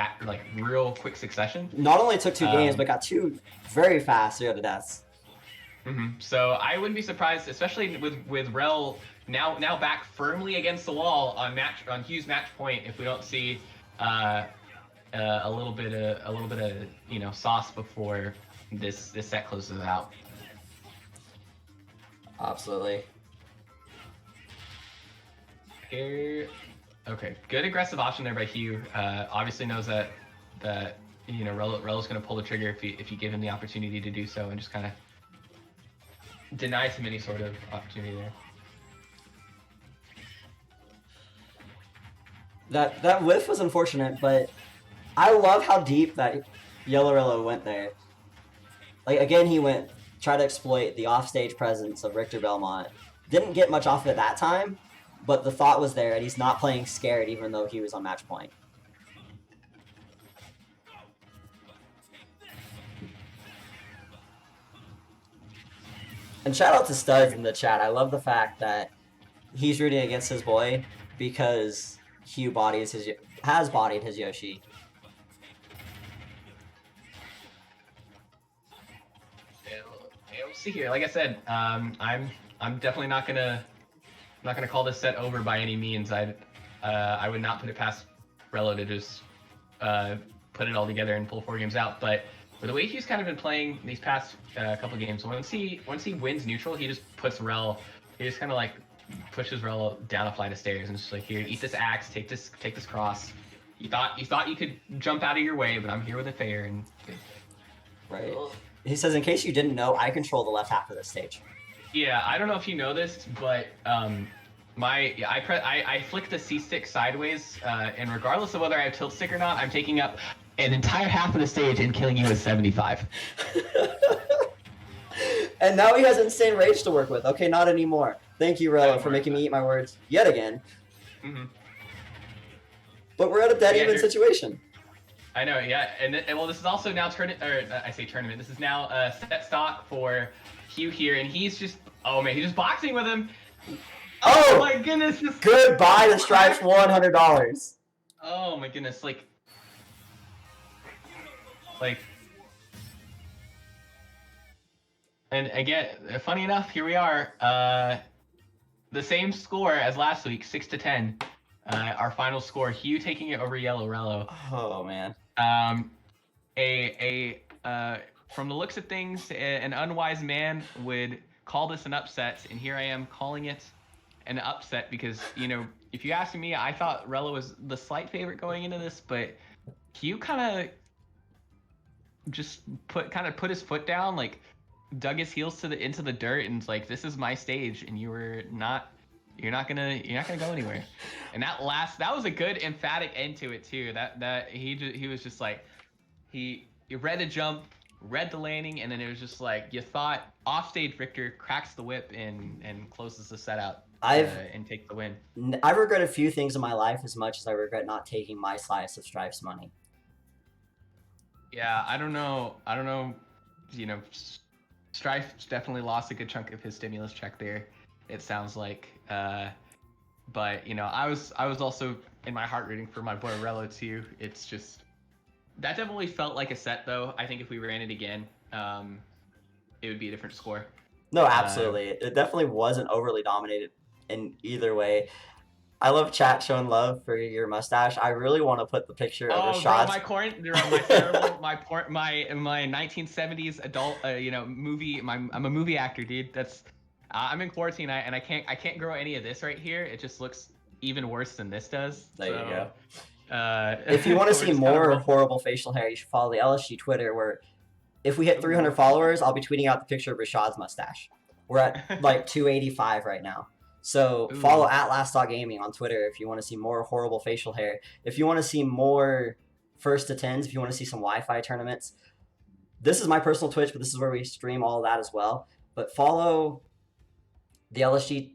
real quick succession. Not only took 2 games, but got 2 very fast 0 to deaths. So I wouldn't be surprised, especially with Rel now back firmly against the wall on Heeew's match point, if we don't see a little bit of sauce before this set closes out. Absolutely. Here, okay, good aggressive option there by Heeew. Obviously knows that Rello's going to pull the trigger if you give him the opportunity to do so, and just kind of denies him any sort of opportunity there. That whiff was unfortunate, but I love how deep that YellowRello went there. Like again, he tried to exploit the offstage presence of Richter Belmont. Didn't get much off of it that time, but the thought was there, and he's not playing scared even though he was on match point. And shout out to Studs in the chat. I love the fact that he's rooting against his boy because Heeew has bodied his Yoshi. We'll see here. Like I said, I'm definitely not gonna call this set over by any means. I would not put it past Rello to just put it all together and pull 4 games out. But for the way he's kind of been playing these past couple games, once he wins neutral, he just puts Rel. He just kind of like pushes Rel down a flight of stairs and just like, here, eat this axe, take this cross. You thought you could jump out of your way, but I'm here with a fair and. Right. He says, in case you didn't know, I control the left half of this stage. Yeah, I don't know if you know this, but I flick the C stick sideways, and regardless of whether I have tilt stick or not, I'm taking up an entire half of the stage and killing you with 75. And now he has insane rage to work with. Okay, not anymore. Thank you, Rello, for making me eat my words yet again. But we're at a dead even situation. I know, yeah, and well, this is also now tournament. This is now set stock for Heeew here, and he's just, oh man, he's just boxing with him. Oh my goodness! Goodbye to Stripes $100. Oh my goodness, like, and again, funny enough, here we are, the same score as last week, 6 to 10. Our final score: Heeew taking it over YellowRello. Oh man. From the looks of things, an unwise man would call this an upset, and here I am calling it an upset because, you know, if you ask me, I thought Rello was the slight favorite going into this, but Heeew kind of just put his foot down, like dug his heels into the dirt, and like, this is my stage, and you're not gonna go anywhere. And that was a good emphatic end to it too. That he was just like, he read the jump, read the landing, and then it was just like, you thought offstage Richter cracks the whip and closes the set out and take the win. I regret a few things in my life as much as I regret not taking my slice of Strife's money. Yeah, I don't know. You know, Strife definitely lost a good chunk of his stimulus check there, it sounds like. But you know, I was also in my heart rooting for my boy Rello too. It's just, that definitely felt like a set though. I think if we ran it again, it would be a different score. No, absolutely. It definitely wasn't overly dominated in either way. I love chat showing love for your mustache. I really want to put the picture of Rashad's. My 1970s adult, you know, movie. I'm a movie actor, dude. That's I'm in quarantine, and I can't grow any of this right here. It just looks even worse than this does. There you go. go. If you want to see more horrible facial hair, you should follow the LSG Twitter, where if we hit 300 followers, I'll be tweeting out the picture of Rashad's mustache. We're at like 285 right now. So follow at @LastTalkGaming on Twitter if you want to see more horrible facial hair. If you want to see more first to tens, if you want to see some Wi-Fi tournaments, this is my personal Twitch, but this is where we stream all of that as well. But follow the LSG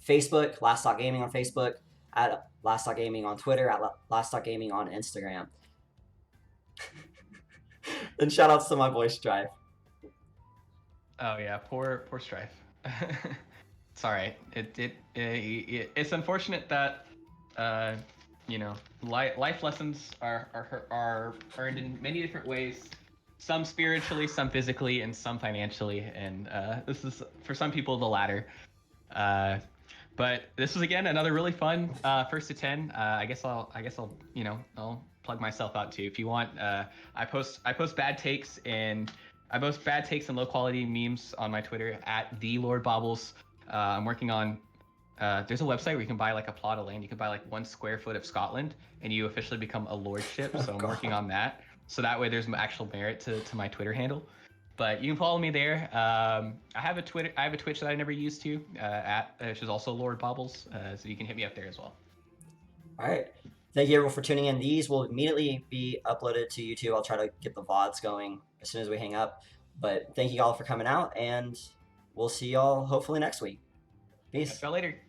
Facebook, LastTalkGaming on Facebook, at LastTalkGaming on Twitter, at LastTalkGaming on Instagram. And shout outs to my boy Strife. Oh yeah, poor Strife. It's all right. It's unfortunate that you know, life lessons are earned in many different ways. Some spiritually, some physically, and some financially. And this is, for some people, the latter. But this was, again, another really fun first to 10. I guess I'll you know, I'll plug myself out too. If you want, I post bad takes and low quality memes on my Twitter at @TheLordBobbles. I'm working on. There's a website where you can buy like a plot of land. You can buy like 1 square foot of Scotland, and you officially become a lordship. So I'm working on that. So that way, there's some actual merit to my Twitter handle. But you can follow me there. I have a Twitch that I never used to, which is also Lord Bobbles. So you can hit me up there as well. All right. Thank you everyone for tuning in. These will immediately be uploaded to YouTube. I'll try to get the VODs going as soon as we hang up. But thank you all for coming out, and we'll see y'all hopefully next week. Peace. Catch y'all later.